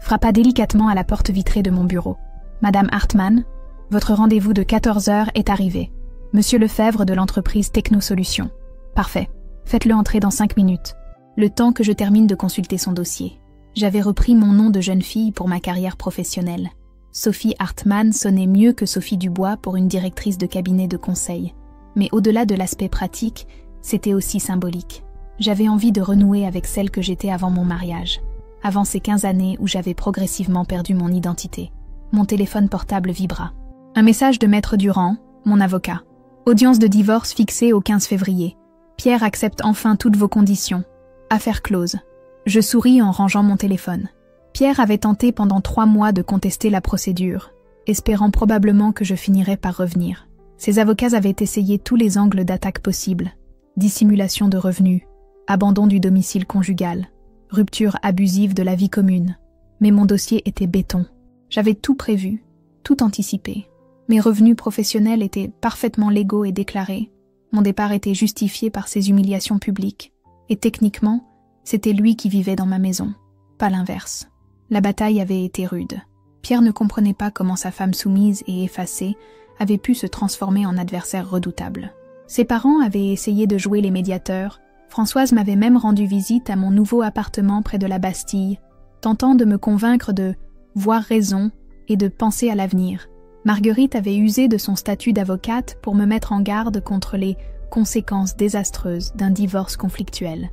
frappa délicatement à la porte vitrée de mon bureau. « Madame Hartmann, votre rendez-vous de 14 heures est arrivé. Monsieur Lefebvre de l'entreprise Technosolutions. Parfait. Faites-le entrer dans 5 minutes. Le temps que je termine de consulter son dossier. » J'avais repris mon nom de jeune fille pour ma carrière professionnelle. Sophie Hartmann sonnait mieux que Sophie Dubois pour une directrice de cabinet de conseil. Mais au-delà de l'aspect pratique, c'était aussi symbolique. J'avais envie de renouer avec celle que j'étais avant mon mariage, avant ces 15 années où j'avais progressivement perdu mon identité. Mon téléphone portable vibra. Un message de Maître Durand, mon avocat. Audience de divorce fixée au 15 février. Pierre accepte enfin toutes vos conditions. Affaire close. Je souris en rangeant mon téléphone. Pierre avait tenté pendant 3 mois de contester la procédure. espérant probablement que je finirais par revenir. Ces avocats avaient essayé tous les angles d'attaque possibles. Dissimulation de revenus, abandon du domicile conjugal, rupture abusive de la vie commune. Mais mon dossier était béton. J'avais tout prévu, tout anticipé. Mes revenus professionnels étaient parfaitement légaux et déclarés. Mon départ était justifié par ces humiliations publiques. Et techniquement, c'était lui qui vivait dans ma maison, pas l'inverse. La bataille avait été rude. Pierre ne comprenait pas comment sa femme soumise et effacée avait pu se transformer en adversaire redoutable. Ses parents avaient essayé de jouer les médiateurs. Françoise m'avait même rendu visite à mon nouveau appartement près de la Bastille, tentant de me convaincre de voir raison et de penser à l'avenir. Marguerite avait usé de son statut d'avocate pour me mettre en garde contre les conséquences désastreuses d'un divorce conflictuel.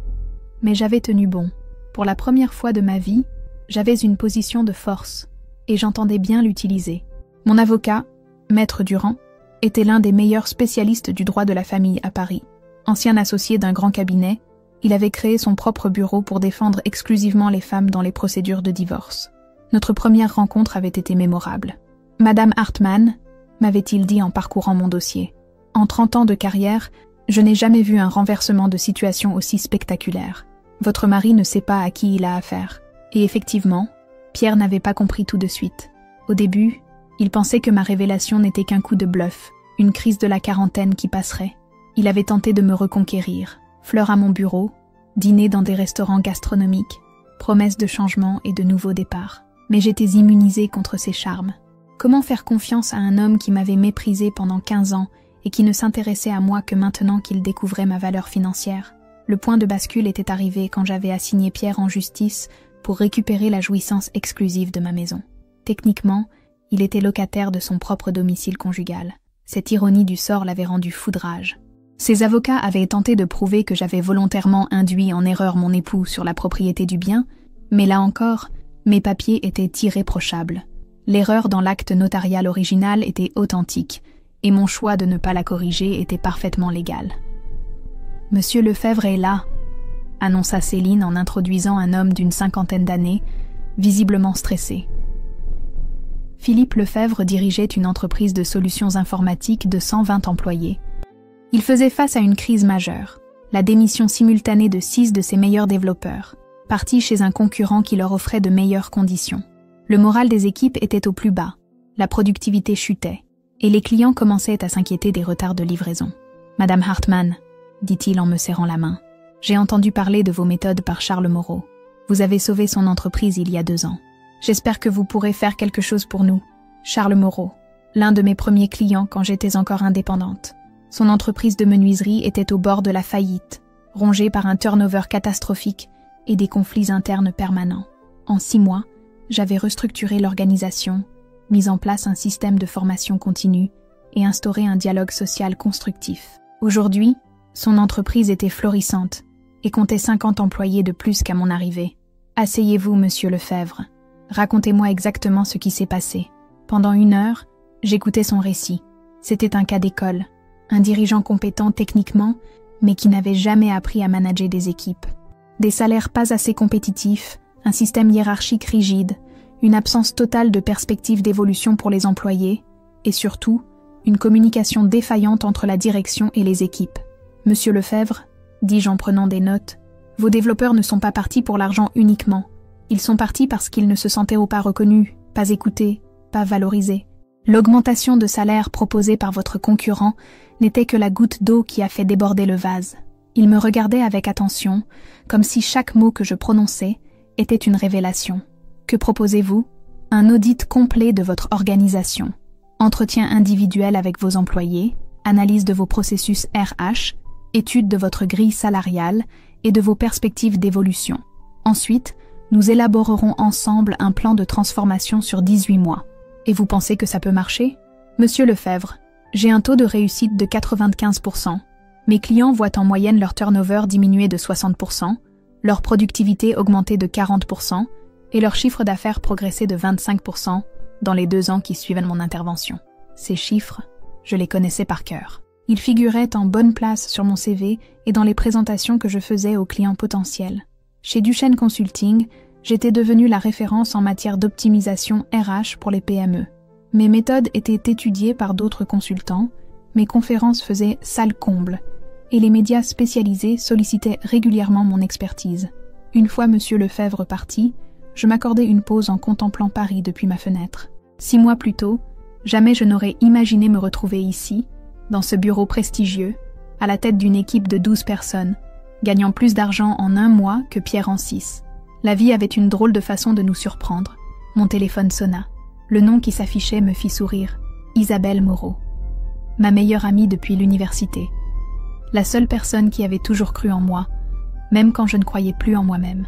Mais j'avais tenu bon. Pour la première fois de ma vie, j'avais une position de force, et j'entendais bien l'utiliser. Mon avocat, Maître Durand, était l'un des meilleurs spécialistes du droit de la famille à Paris. Ancien associé d'un grand cabinet, il avait créé son propre bureau pour défendre exclusivement les femmes dans les procédures de divorce. Notre première rencontre avait été mémorable. « Madame Hartmann », m'avait-il dit en parcourant mon dossier, « en 30 ans de carrière, je n'ai jamais vu un renversement de situation aussi spectaculaire. Votre mari ne sait pas à qui il a affaire. » Et effectivement, Pierre n'avait pas compris tout de suite. Au début, il pensait que ma révélation n'était qu'un coup de bluff, une crise de la quarantaine qui passerait. Il avait tenté de me reconquérir, fleurs à mon bureau, dîner dans des restaurants gastronomiques, promesses de changement et de nouveaux départs. Mais j'étais immunisée contre ses charmes. Comment faire confiance à un homme qui m'avait méprisée pendant 15 ans et qui ne s'intéressait à moi que maintenant qu'il découvrait ma valeur financière? Le point de bascule était arrivé quand j'avais assigné Pierre en justice pour récupérer la jouissance exclusive de ma maison. Techniquement, il était locataire de son propre domicile conjugal. Cette ironie du sort l'avait rendu fou de rage. Ses avocats avaient tenté de prouver que j'avais volontairement induit en erreur mon époux sur la propriété du bien, mais là encore, mes papiers étaient irréprochables. L'erreur dans l'acte notarial original était authentique, et mon choix de ne pas la corriger était parfaitement légal. « Monsieur Lefebvre est là », annonça Céline en introduisant un homme d'une 50aine d'années, visiblement stressé. Philippe Lefebvre dirigeait une entreprise de solutions informatiques de 120 employés. Il faisait face à une crise majeure, la démission simultanée de 6 de ses meilleurs développeurs, partis chez un concurrent qui leur offrait de meilleures conditions. Le moral des équipes était au plus bas, la productivité chutait, et les clients commençaient à s'inquiéter des retards de livraison. « Madame Hartmann », dit-il en me serrant la main, « j'ai entendu parler de vos méthodes par Charles Moreau. Vous avez sauvé son entreprise il y a 2 ans. J'espère que vous pourrez faire quelque chose pour nous. Charles Moreau, l'un de mes premiers clients quand j'étais encore indépendante. Son entreprise de menuiserie était au bord de la faillite, rongée par un turnover catastrophique et des conflits internes permanents. En 6 mois, j'avais restructuré l'organisation, mis en place un système de formation continue et instauré un dialogue social constructif. Aujourd'hui, son entreprise était florissante et comptait 50 employés de plus qu'à mon arrivée. Asseyez-vous, monsieur Lefebvre. Racontez-moi exactement ce qui s'est passé. Pendant 1 heure, j'écoutais son récit. C'était un cas d'école, un dirigeant compétent techniquement, mais qui n'avait jamais appris à manager des équipes. Des salaires pas assez compétitifs, un système hiérarchique rigide, une absence totale de perspective d'évolution pour les employés, et surtout, une communication défaillante entre la direction et les équipes. « Monsieur Lefebvre, dis-je en prenant des notes, vos développeurs ne sont pas partis pour l'argent uniquement. Ils sont partis parce qu'ils ne se sentaient pas reconnus, pas écoutés, pas valorisés. L'augmentation de salaire proposée par votre concurrent n'était que la goutte d'eau qui a fait déborder le vase. Il me regardait avec attention, comme si chaque mot que je prononçais était une révélation. Que proposez-vous? Un audit complet de votre organisation. Entretien individuel avec vos employés, analyse de vos processus RH, étude de votre grille salariale et de vos perspectives d'évolution. Ensuite, nous élaborerons ensemble un plan de transformation sur 18 mois. Et vous pensez que ça peut marcher? Monsieur Lefebvre, j'ai un taux de réussite de 95%. Mes clients voient en moyenne leur turnover diminuer de 60%, leur productivité augmenter de 40% et leur chiffre d'affaires progresser de 25% dans les 2 ans qui suivent mon intervention. Ces chiffres, je les connaissais par cœur. Ils figuraient en bonne place sur mon CV et dans les présentations que je faisais aux clients potentiels. Chez Duchesne Consulting, j'étais devenue la référence en matière d'optimisation RH pour les PME. Mes méthodes étaient étudiées par d'autres consultants, mes conférences faisaient salle comble, et les médias spécialisés sollicitaient régulièrement mon expertise. Une fois M. Lefebvre parti, je m'accordais une pause en contemplant Paris depuis ma fenêtre. 6 mois plus tôt, jamais je n'aurais imaginé me retrouver ici, dans ce bureau prestigieux, à la tête d'une équipe de 12 personnes, gagnant plus d'argent en 1 mois que Pierre en 6. La vie avait une drôle de façon de nous surprendre. Mon téléphone sonna. Le nom qui s'affichait me fit sourire. Isabelle Moreau. Ma meilleure amie depuis l'université. La seule personne qui avait toujours cru en moi, même quand je ne croyais plus en moi-même.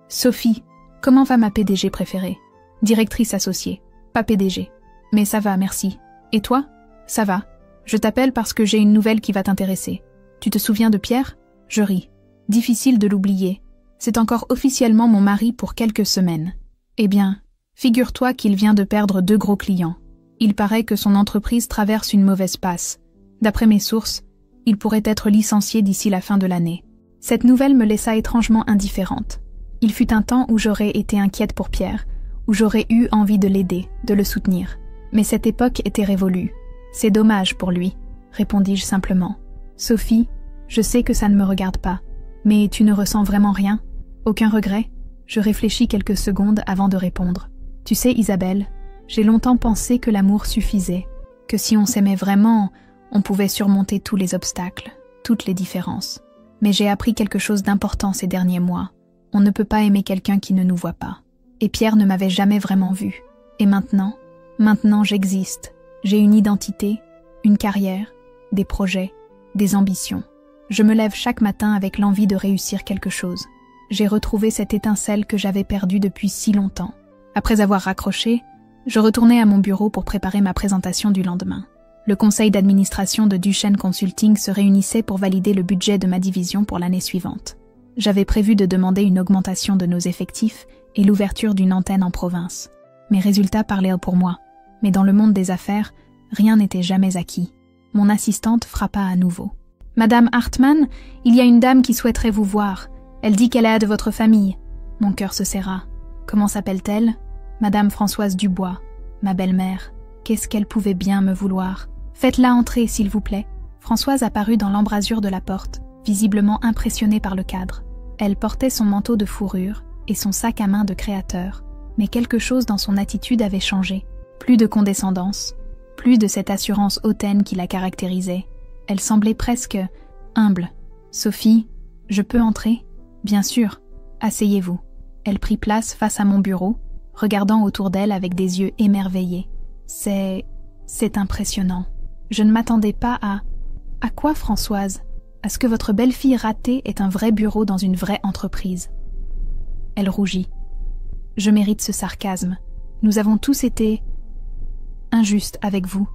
Sophie, comment va ma PDG préférée? Directrice associée, pas PDG. Mais ça va, merci. Et toi? Ça va. Je t'appelle parce que j'ai une nouvelle qui va t'intéresser. Tu te souviens de Pierre? Je ris. Difficile de l'oublier. C'est encore officiellement mon mari pour quelques semaines. Eh bien, figure-toi qu'il vient de perdre 2 gros clients. Il paraît que son entreprise traverse une mauvaise passe. D'après mes sources, il pourrait être licencié d'ici la fin de l'année. Cette nouvelle me laissa étrangement indifférente. Il fut un temps où j'aurais été inquiète pour Pierre, où j'aurais eu envie de l'aider, de le soutenir. Mais cette époque était révolue. C'est dommage pour lui, répondis-je simplement. Sophie, je sais que ça ne me regarde pas, mais tu ne ressens vraiment rien? Aucun regret? Je réfléchis quelques secondes avant de répondre. Tu sais, Isabelle, j'ai longtemps pensé que l'amour suffisait, que si on s'aimait vraiment, on pouvait surmonter tous les obstacles, toutes les différences. Mais j'ai appris quelque chose d'important ces derniers mois. On ne peut pas aimer quelqu'un qui ne nous voit pas. Et Pierre ne m'avait jamais vraiment vue. Et maintenant j'existe. J'ai une identité, une carrière, des projets, des ambitions. Je me lève chaque matin avec l'envie de réussir quelque chose. J'ai retrouvé cette étincelle que j'avais perdue depuis si longtemps. Après avoir raccroché, je retournai à mon bureau pour préparer ma présentation du lendemain. Le conseil d'administration de Duchesne Consulting se réunissait pour valider le budget de ma division pour l'année suivante. J'avais prévu de demander une augmentation de nos effectifs et l'ouverture d'une antenne en province. Mes résultats parlaient pour moi, mais dans le monde des affaires, rien n'était jamais acquis. Mon assistante frappa à nouveau. « Madame Hartmann, il y a une dame qui souhaiterait vous voir. Elle dit qu'elle est de votre famille. » Mon cœur se serra. Comment s'appelle-t-elle? Madame Françoise Dubois, ma belle-mère. Qu'est-ce qu'elle pouvait bien me vouloir? Faites-la entrer, s'il vous plaît. Françoise apparut dans l'embrasure de la porte, visiblement impressionnée par le cadre. Elle portait son manteau de fourrure et son sac à main de créateur, mais quelque chose dans son attitude avait changé. Plus de condescendance, plus de cette assurance hautaine qui la caractérisait. Elle semblait presque humble. « Sophie, je peux entrer ?»« Bien sûr. Asseyez-vous. » Elle prit place face à mon bureau, regardant autour d'elle avec des yeux émerveillés. « C'est impressionnant. Je ne m'attendais pas à... » « À quoi, Françoise? À ce que votre belle-fille ratée ait un vrai bureau dans une vraie entreprise. » Elle rougit. « Je mérite ce sarcasme. Nous avons tous été... injustes avec vous. »«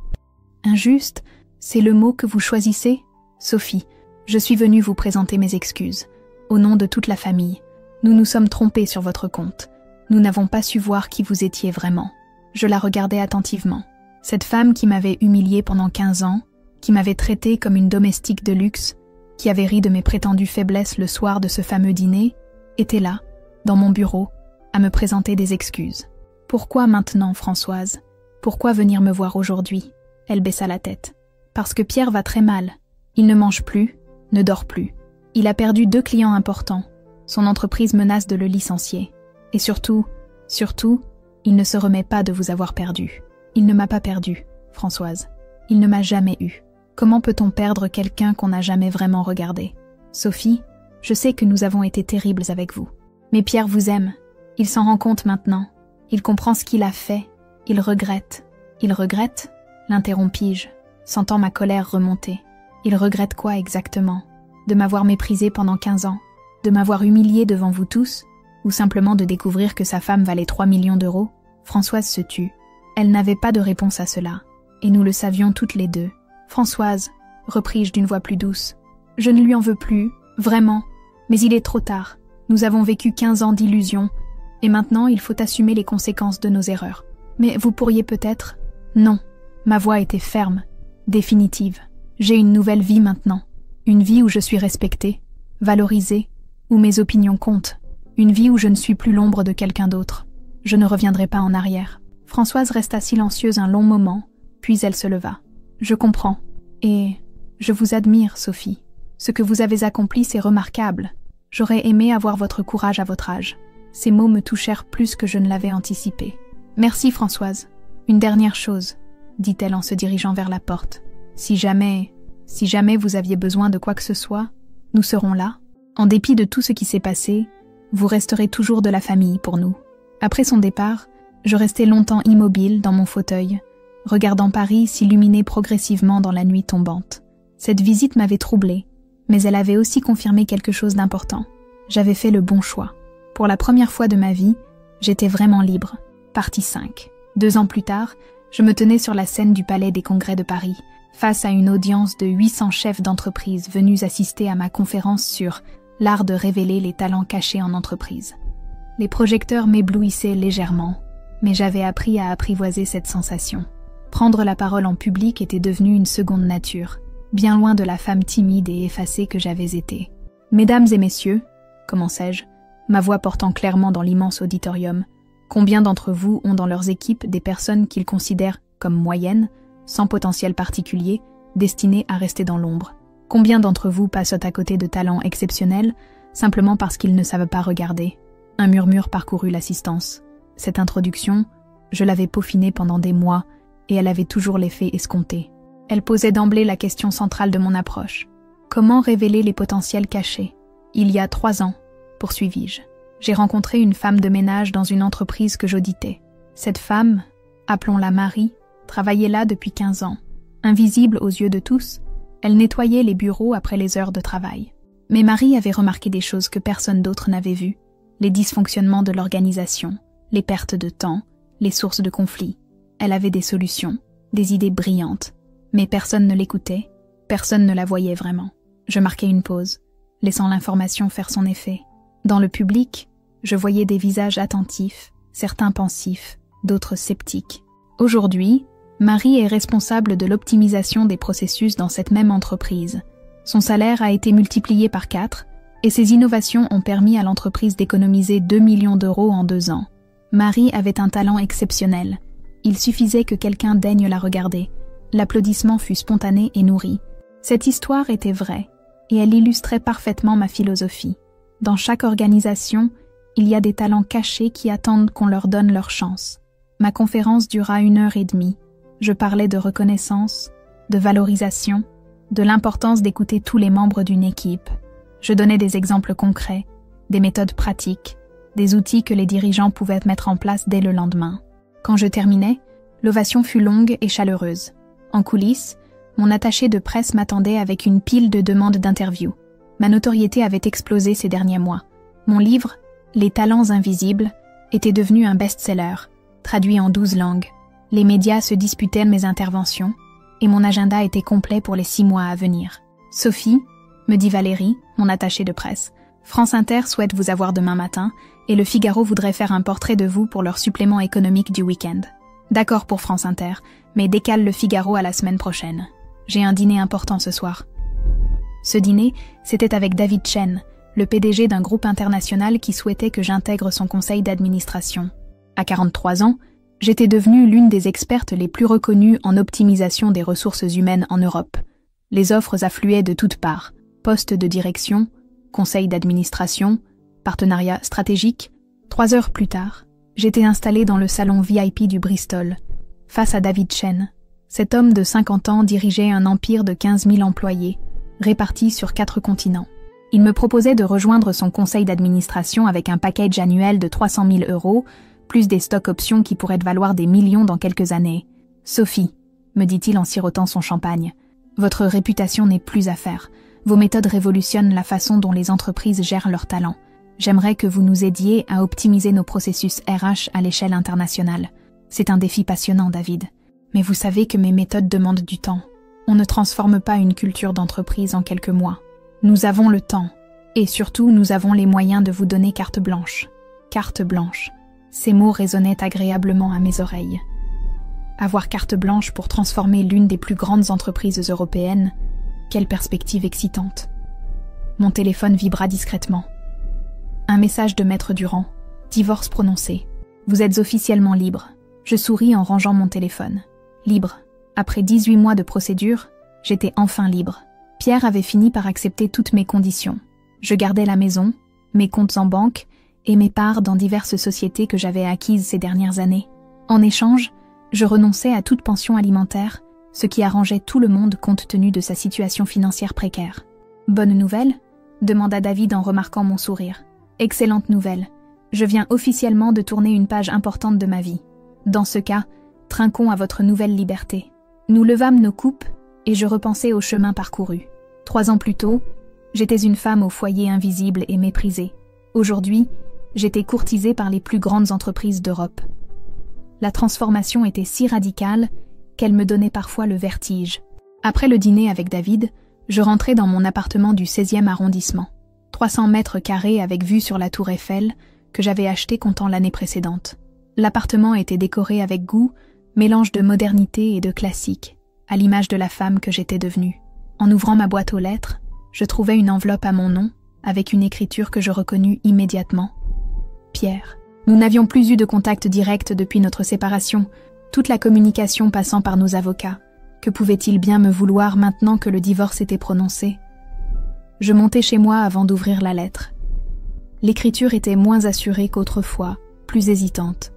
Injuste, c'est le mot que vous choisissez? Sophie, je suis venue vous présenter mes excuses. Au nom de toute la famille. Nous nous sommes trompés sur votre compte. Nous n'avons pas su voir qui vous étiez vraiment. » Je la regardais attentivement. Cette femme qui m'avait humiliée pendant 15 ans, qui m'avait traitée comme une domestique de luxe, qui avait ri de mes prétendues faiblesses le soir de ce fameux dîner, était là, dans mon bureau, à me présenter des excuses. « Pourquoi maintenant, Françoise? Pourquoi venir me voir aujourd'hui ?» Elle baissa la tête. « Parce que Pierre va très mal. Il ne mange plus, ne dort plus. Il a perdu 2 clients importants. Son entreprise menace de le licencier. Et surtout, il ne se remet pas de vous avoir perdu. Il ne m'a pas perdu, Françoise. Il ne m'a jamais eu. Comment peut-on perdre quelqu'un qu'on n'a jamais vraiment regardé? Sophie, je sais que nous avons été terribles avec vous. Mais Pierre vous aime. Il s'en rend compte maintenant. Il comprend ce qu'il a fait. Il regrette. » « Il regrette ?» l'interrompis-je, sentant ma colère remonter. « Il regrette quoi exactement? De m'avoir méprisé pendant 15 ans? De m'avoir humilié devant vous tous? Ou simplement de découvrir que sa femme valait 3 millions d'euros ?» Françoise se tut. Elle n'avait pas de réponse à cela, et nous le savions toutes les deux. « Françoise, repris-je d'une voix plus douce, je ne lui en veux plus, vraiment, mais il est trop tard. Nous avons vécu 15 ans d'illusions, et maintenant il faut assumer les conséquences de nos erreurs. Mais vous pourriez peut-être... » Non, ma voix était ferme, définitive. J'ai une nouvelle vie maintenant, une vie où je suis respectée, valorisée, où mes opinions comptent, une vie où je ne suis plus l'ombre de quelqu'un d'autre. Je ne reviendrai pas en arrière. Françoise resta silencieuse un long moment, puis elle se leva. « Je comprends. Et je vous admire, Sophie. Ce que vous avez accompli, c'est remarquable. J'aurais aimé avoir votre courage à votre âge. » Ces mots me touchèrent plus que je ne l'avais anticipé. « Merci, Françoise. Une dernière chose, » dit-elle en se dirigeant vers la porte. « Si jamais vous aviez besoin de quoi que ce soit, nous serons là. En dépit de tout ce qui s'est passé, vous resterez toujours de la famille pour nous. » Après son départ, je restai longtemps immobile dans mon fauteuil, regardant Paris s'illuminer progressivement dans la nuit tombante. Cette visite m'avait troublée, mais elle avait aussi confirmé quelque chose d'important. J'avais fait le bon choix. Pour la première fois de ma vie, j'étais vraiment libre. Partie 5. 2 ans plus tard, je me tenais sur la scène du Palais des Congrès de Paris, face à une audience de 800 chefs d'entreprise venus assister à ma conférence sur l'art de révéler les talents cachés en entreprise. Les projecteurs m'éblouissaient légèrement, mais j'avais appris à apprivoiser cette sensation. Prendre la parole en public était devenu une seconde nature, bien loin de la femme timide et effacée que j'avais été. « Mesdames et messieurs, » commençai-je, ma voix portant clairement dans l'immense auditorium, « combien d'entre vous ont dans leurs équipes des personnes qu'ils considèrent comme moyennes, sans potentiel particulier, destinées à rester dans l'ombre? Combien d'entre vous passent à côté de talents exceptionnels, simplement parce qu'ils ne savent pas regarder ?» Un murmure parcourut l'assistance. Cette introduction, je l'avais peaufinée pendant des mois, et elle avait toujours l'effet escompté. Elle posait d'emblée la question centrale de mon approche. Comment révéler les potentiels cachés? Il y a 3 ans, poursuivis-je, j'ai rencontré une femme de ménage dans une entreprise que j'auditais. Cette femme, appelons-la Marie, travaillait là depuis 15 ans. Invisible aux yeux de tous, elle nettoyait les bureaux après les heures de travail. Mais Marie avait remarqué des choses que personne d'autre n'avait vues. Les dysfonctionnements de l'organisation, les pertes de temps, les sources de conflits. Elle avait des solutions, des idées brillantes, mais personne ne l'écoutait, personne ne la voyait vraiment. Je marquai une pause, laissant l'information faire son effet. Dans le public, je voyais des visages attentifs, certains pensifs, d'autres sceptiques. Aujourd'hui, Marie est responsable de l'optimisation des processus dans cette même entreprise. Son salaire a été multiplié par 4, et ses innovations ont permis à l'entreprise d'économiser 2 millions d'euros en 2 ans. Marie avait un talent exceptionnel. Il suffisait que quelqu'un daigne la regarder. L'applaudissement fut spontané et nourri. Cette histoire était vraie, et elle illustrait parfaitement ma philosophie. Dans chaque organisation, il y a des talents cachés qui attendent qu'on leur donne leur chance. Ma conférence dura 1h30. Je parlais de reconnaissance, de valorisation, de l'importance d'écouter tous les membres d'une équipe. Je donnais des exemples concrets, des méthodes pratiques, des outils que les dirigeants pouvaient mettre en place dès le lendemain. Quand je terminais, l'ovation fut longue et chaleureuse. En coulisses, mon attaché de presse m'attendait avec une pile de demandes d'interview. Ma notoriété avait explosé ces derniers mois. Mon livre, Les talents invisibles, était devenu un best-seller, traduit en 12 langues. Les médias se disputaient mes interventions, et mon agenda était complet pour les 6 mois à venir. « Sophie, » me dit Valérie, mon attachée de presse, « France Inter souhaite vous avoir demain matin, et Le Figaro voudrait faire un portrait de vous pour leur supplément économique du week-end. D'accord pour France Inter, mais décale Le Figaro à la semaine prochaine. J'ai un dîner important ce soir. » Ce dîner, c'était avec David Chen, le PDG d'un groupe international qui souhaitait que j'intègre son conseil d'administration. À 43 ans, j'étais devenue l'une des expertes les plus reconnues en optimisation des ressources humaines en Europe. Les offres affluaient de toutes parts. Postes de direction, conseil d'administration, partenariat stratégique. 3 heures plus tard, j'étais installée dans le salon VIP du Bristol, face à David Chen. Cet homme de 50 ans dirigeait un empire de 15 000 employés, répartis sur 4 continents. Il me proposait de rejoindre son conseil d'administration avec un package annuel de 300 000 €, plus des stocks options qui pourraient valoir des millions dans quelques années. « Sophie, » me dit-il en sirotant son champagne, « votre réputation n'est plus à faire. Vos méthodes révolutionnent la façon dont les entreprises gèrent leurs talents. J'aimerais que vous nous aidiez à optimiser nos processus RH à l'échelle internationale. C'est un défi passionnant, David. Mais vous savez que mes méthodes demandent du temps. On ne transforme pas une culture d'entreprise en quelques mois. Nous avons le temps. Et surtout, nous avons les moyens de vous donner carte blanche. Carte blanche. » Ces mots résonnaient agréablement à mes oreilles. Avoir carte blanche pour transformer l'une des plus grandes entreprises européennes, quelle perspective excitante. Mon téléphone vibra discrètement. Un message de Maître Durand. Divorce prononcé. Vous êtes officiellement libre. Je souris en rangeant mon téléphone. Libre. Après 18 mois de procédure, j'étais enfin libre. Pierre avait fini par accepter toutes mes conditions. Je gardais la maison, mes comptes en banque et mes parts dans diverses sociétés que j'avais acquises ces dernières années. En échange, je renonçais à toute pension alimentaire, ce qui arrangeait tout le monde compte tenu de sa situation financière précaire. « Bonne nouvelle ?» demanda David en remarquant mon sourire. « Excellente nouvelle. Je viens officiellement de tourner une page importante de ma vie. Dans ce cas, trinquons à votre nouvelle liberté. » Nous levâmes nos coupes et je repensais au chemin parcouru. 3 ans plus tôt, j'étais une femme au foyer invisible et méprisée. Aujourd'hui, j'étais courtisée par les plus grandes entreprises d'Europe. La transformation était si radicale qu'elle me donnait parfois le vertige. Après le dîner avec David, je rentrais dans mon appartement du 16e arrondissement. 300 mètres carrés avec vue sur la tour Eiffel que j'avais acheté comptant l'année précédente. L'appartement était décoré avec goût, mélange de modernité et de classique, à l'image de la femme que j'étais devenue. En ouvrant ma boîte aux lettres, je trouvais une enveloppe à mon nom, avec une écriture que je reconnus immédiatement. Pierre. Nous n'avions plus eu de contact direct depuis notre séparation, toute la communication passant par nos avocats. Que pouvait-il bien me vouloir maintenant que le divorce était prononcé? Je montai chez moi avant d'ouvrir la lettre. L'écriture était moins assurée qu'autrefois, plus hésitante.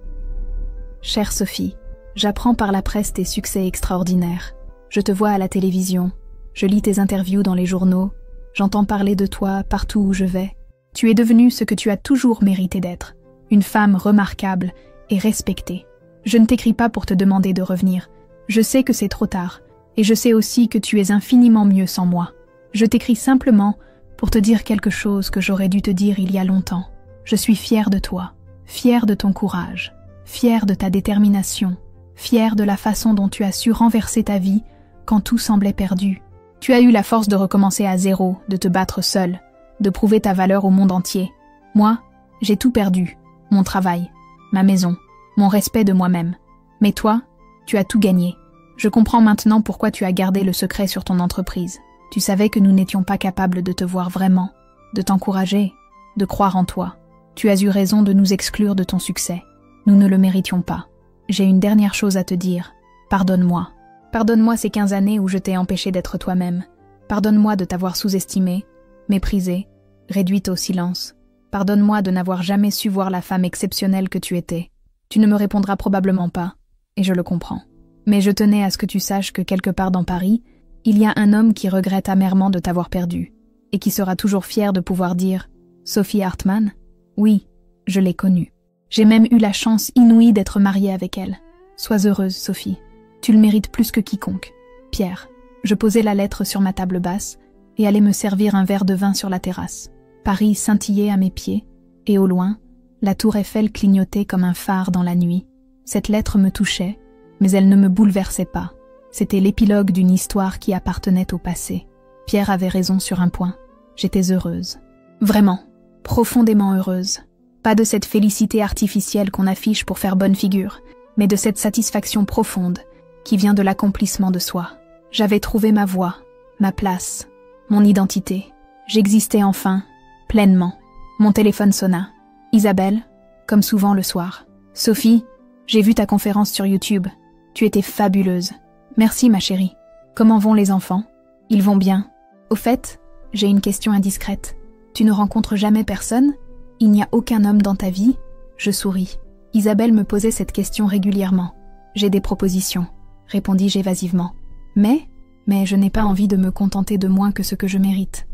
Chère Sophie, j'apprends par la presse tes succès extraordinaires. Je te vois à la télévision, je lis tes interviews dans les journaux, j'entends parler de toi partout où je vais. Tu es devenue ce que tu as toujours mérité d'être, une femme remarquable et respectée. Je ne t'écris pas pour te demander de revenir. Je sais que c'est trop tard, et je sais aussi que tu es infiniment mieux sans moi. Je t'écris simplement pour te dire quelque chose que j'aurais dû te dire il y a longtemps. Je suis fière de toi, fière de ton courage, fière de ta détermination, fière de la façon dont tu as su renverser ta vie quand tout semblait perdu. Tu as eu la force de recommencer à zéro, de te battre seule, de prouver ta valeur au monde entier. Moi, j'ai tout perdu, mon travail, ma maison, mon respect de moi-même. Mais toi, tu as tout gagné. Je comprends maintenant pourquoi tu as gardé le secret sur ton entreprise. Tu savais que nous n'étions pas capables de te voir vraiment, de t'encourager, de croire en toi. Tu as eu raison de nous exclure de ton succès. Nous ne le méritions pas. J'ai une dernière chose à te dire. Pardonne-moi. Pardonne-moi ces 15 années où je t'ai empêché d'être toi-même. Pardonne-moi de t'avoir sous-estimée, méprisée, réduite au silence. Pardonne-moi de n'avoir jamais su voir la femme exceptionnelle que tu étais. Tu ne me répondras probablement pas, et je le comprends. Mais je tenais à ce que tu saches que quelque part dans Paris, il y a un homme qui regrette amèrement de t'avoir perdu, et qui sera toujours fier de pouvoir dire « Sophie Hartmann ?» Oui, je l'ai connue. J'ai même eu la chance inouïe d'être mariée avec elle. Sois heureuse, Sophie. Tu le mérites plus que quiconque. Pierre. Je posai la lettre sur ma table basse et allai me servir un verre de vin sur la terrasse. Paris scintillait à mes pieds, et au loin, la tour Eiffel clignotait comme un phare dans la nuit. Cette lettre me touchait, mais elle ne me bouleversait pas. C'était l'épilogue d'une histoire qui appartenait au passé. Pierre avait raison sur un point. J'étais heureuse. Vraiment, profondément heureuse. Pas de cette félicité artificielle qu'on affiche pour faire bonne figure, mais de cette satisfaction profonde qui vient de l'accomplissement de soi. J'avais trouvé ma voie, ma place, mon identité. J'existais enfin, pleinement. Mon téléphone sonna. Isabelle, comme souvent le soir. Sophie, j'ai vu ta conférence sur YouTube. Tu étais fabuleuse. Merci ma chérie. Comment vont les enfants? Ils vont bien. Au fait, j'ai une question indiscrète. Tu ne rencontres jamais personne? Il n'y a aucun homme dans ta vie? Je souris. Isabelle me posait cette question régulièrement. J'ai des propositions, répondis-je évasivement. Mais je n'ai pas envie de me contenter de moins que ce que je mérite.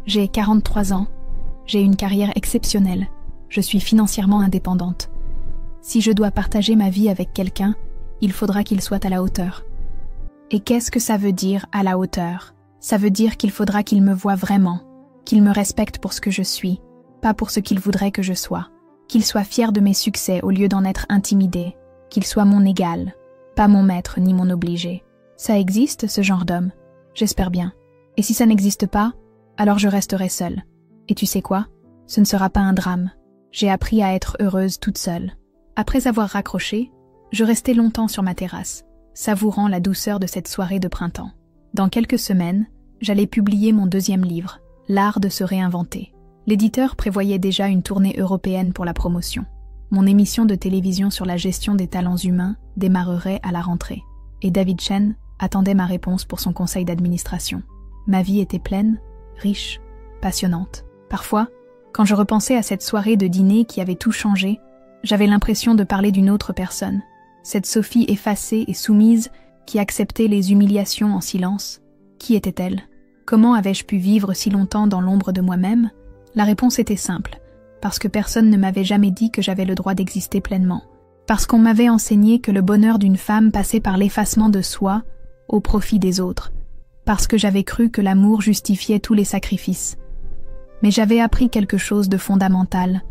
J'ai 43 ans, j'ai une carrière exceptionnelle, je suis financièrement indépendante. Si je dois partager ma vie avec quelqu'un, il faudra qu'il soit à la hauteur. Et qu'est-ce que ça veut dire à la hauteur? Ça veut dire qu'il faudra qu'il me voie vraiment, qu'il me respecte pour ce que je suis, pas pour ce qu'il voudrait que je sois, qu'il soit fier de mes succès au lieu d'en être intimidé, qu'il soit mon égal, pas mon maître ni mon obligé. Ça existe, ce genre d'homme? J'espère bien. Et si ça n'existe pas, alors je resterai seule. Et tu sais quoi? Ce ne sera pas un drame. J'ai appris à être heureuse toute seule. Après avoir raccroché, je restai longtemps sur ma terrasse, savourant la douceur de cette soirée de printemps. Dans quelques semaines, j'allais publier mon 2e livre, L'art de se réinventer. L'éditeur prévoyait déjà une tournée européenne pour la promotion. Mon émission de télévision sur la gestion des talents humains démarrerait à la rentrée, et David Chen attendait ma réponse pour son conseil d'administration. Ma vie était pleine, riche, passionnante. Parfois, quand je repensais à cette soirée de dîner qui avait tout changé, j'avais l'impression de parler d'une autre personne. Cette Sophie effacée et soumise qui acceptait les humiliations en silence. Qui était-elle? Comment avais-je pu vivre si longtemps dans l'ombre de moi-même? La réponse était simple, parce que personne ne m'avait jamais dit que j'avais le droit d'exister pleinement. Parce qu'on m'avait enseigné que le bonheur d'une femme passait par l'effacement de soi au profit des autres. Parce que j'avais cru que l'amour justifiait tous les sacrifices. Mais j'avais appris quelque chose de fondamental.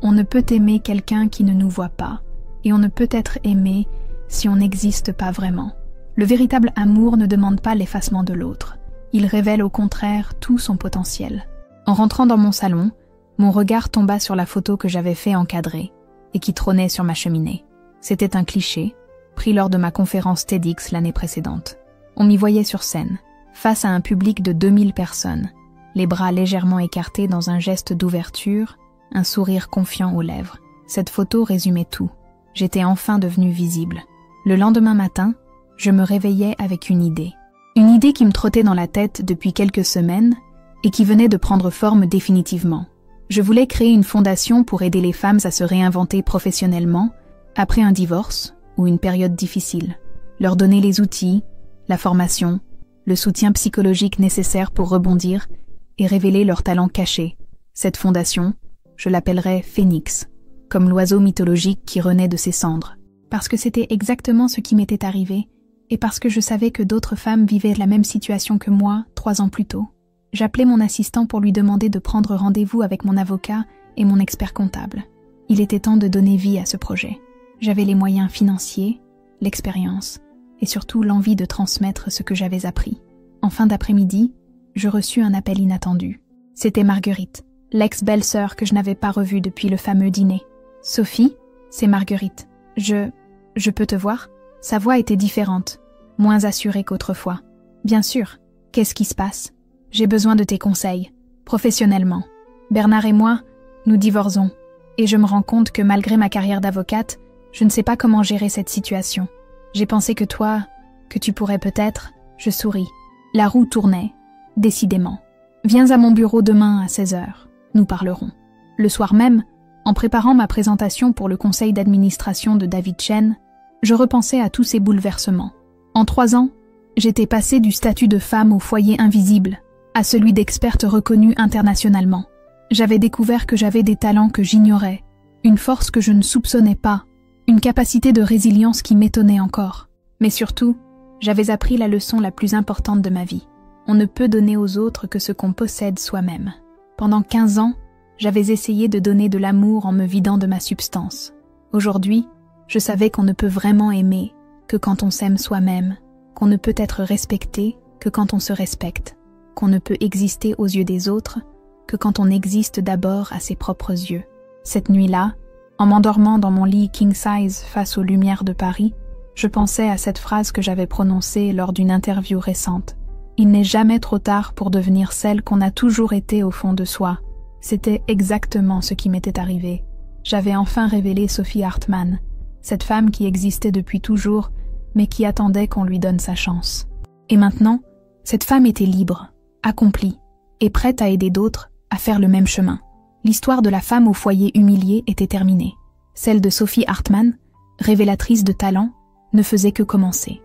On ne peut aimer quelqu'un qui ne nous voit pas, et on ne peut être aimé si on n'existe pas vraiment. Le véritable amour ne demande pas l'effacement de l'autre. Il révèle au contraire tout son potentiel. En rentrant dans mon salon, mon regard tomba sur la photo que j'avais fait encadrer et qui trônait sur ma cheminée. C'était un cliché, pris lors de ma conférence TEDx l'année précédente. On m'y voyait sur scène, face à un public de 2000 personnes, les bras légèrement écartés dans un geste d'ouverture, un sourire confiant aux lèvres. Cette photo résumait tout. J'étais enfin devenue visible. Le lendemain matin, je me réveillais avec une idée. Une idée qui me trottait dans la tête depuis quelques semaines et qui venait de prendre forme définitivement. Je voulais créer une fondation pour aider les femmes à se réinventer professionnellement après un divorce ou une période difficile, leur donner les outils, la formation, le soutien psychologique nécessaire pour rebondir et révéler leurs talents cachés. Cette fondation, je l'appellerais Phénix, comme l'oiseau mythologique qui renaît de ses cendres, parce que c'était exactement ce qui m'était arrivé et parce que je savais que d'autres femmes vivaient la même situation que moi 3 ans plus tôt. J'appelai mon assistant pour lui demander de prendre rendez-vous avec mon avocat et mon expert comptable. Il était temps de donner vie à ce projet. J'avais les moyens financiers, l'expérience et surtout l'envie de transmettre ce que j'avais appris. En fin d'après-midi, je reçus un appel inattendu. C'était Marguerite, l'ex-belle-sœur que je n'avais pas revue depuis le fameux dîner. « Sophie, c'est Marguerite. Je peux te voir ?» Sa voix était différente, moins assurée qu'autrefois. « Bien sûr. Qu'est-ce qui se passe ? J'ai besoin de tes conseils, professionnellement. Bernard et moi, nous divorçons, et je me rends compte que malgré ma carrière d'avocate, je ne sais pas comment gérer cette situation. J'ai pensé que tu pourrais peut-être... » Je souris. La roue tournait, décidément. « Viens à mon bureau demain à 16h. Nous parlerons. » Le soir même, en préparant ma présentation pour le conseil d'administration de David Chen, je repensais à tous ces bouleversements. En 3 ans, j'étais passée du statut de femme au foyer invisible à celui d'experte reconnue internationalement. J'avais découvert que j'avais des talents que j'ignorais, une force que je ne soupçonnais pas, une capacité de résilience qui m'étonnait encore. Mais surtout, j'avais appris la leçon la plus importante de ma vie. On ne peut donner aux autres que ce qu'on possède soi-même. Pendant 15 ans, j'avais essayé de donner de l'amour en me vidant de ma substance. Aujourd'hui, je savais qu'on ne peut vraiment aimer que quand on s'aime soi-même, qu'on ne peut être respecté que quand on se respecte, qu'on ne peut exister aux yeux des autres que quand on existe d'abord à ses propres yeux. Cette nuit-là, en m'endormant dans mon lit king size face aux lumières de Paris, je pensais à cette phrase que j'avais prononcée lors d'une interview récente. Il n'est jamais trop tard pour devenir celle qu'on a toujours été au fond de soi. C'était exactement ce qui m'était arrivé. J'avais enfin révélé Sophie Hartmann, cette femme qui existait depuis toujours, mais qui attendait qu'on lui donne sa chance. Et maintenant, cette femme était libre, accomplie, et prête à aider d'autres à faire le même chemin. L'histoire de la femme au foyer humilié était terminée. Celle de Sophie Hartmann, révélatrice de talent, ne faisait que commencer.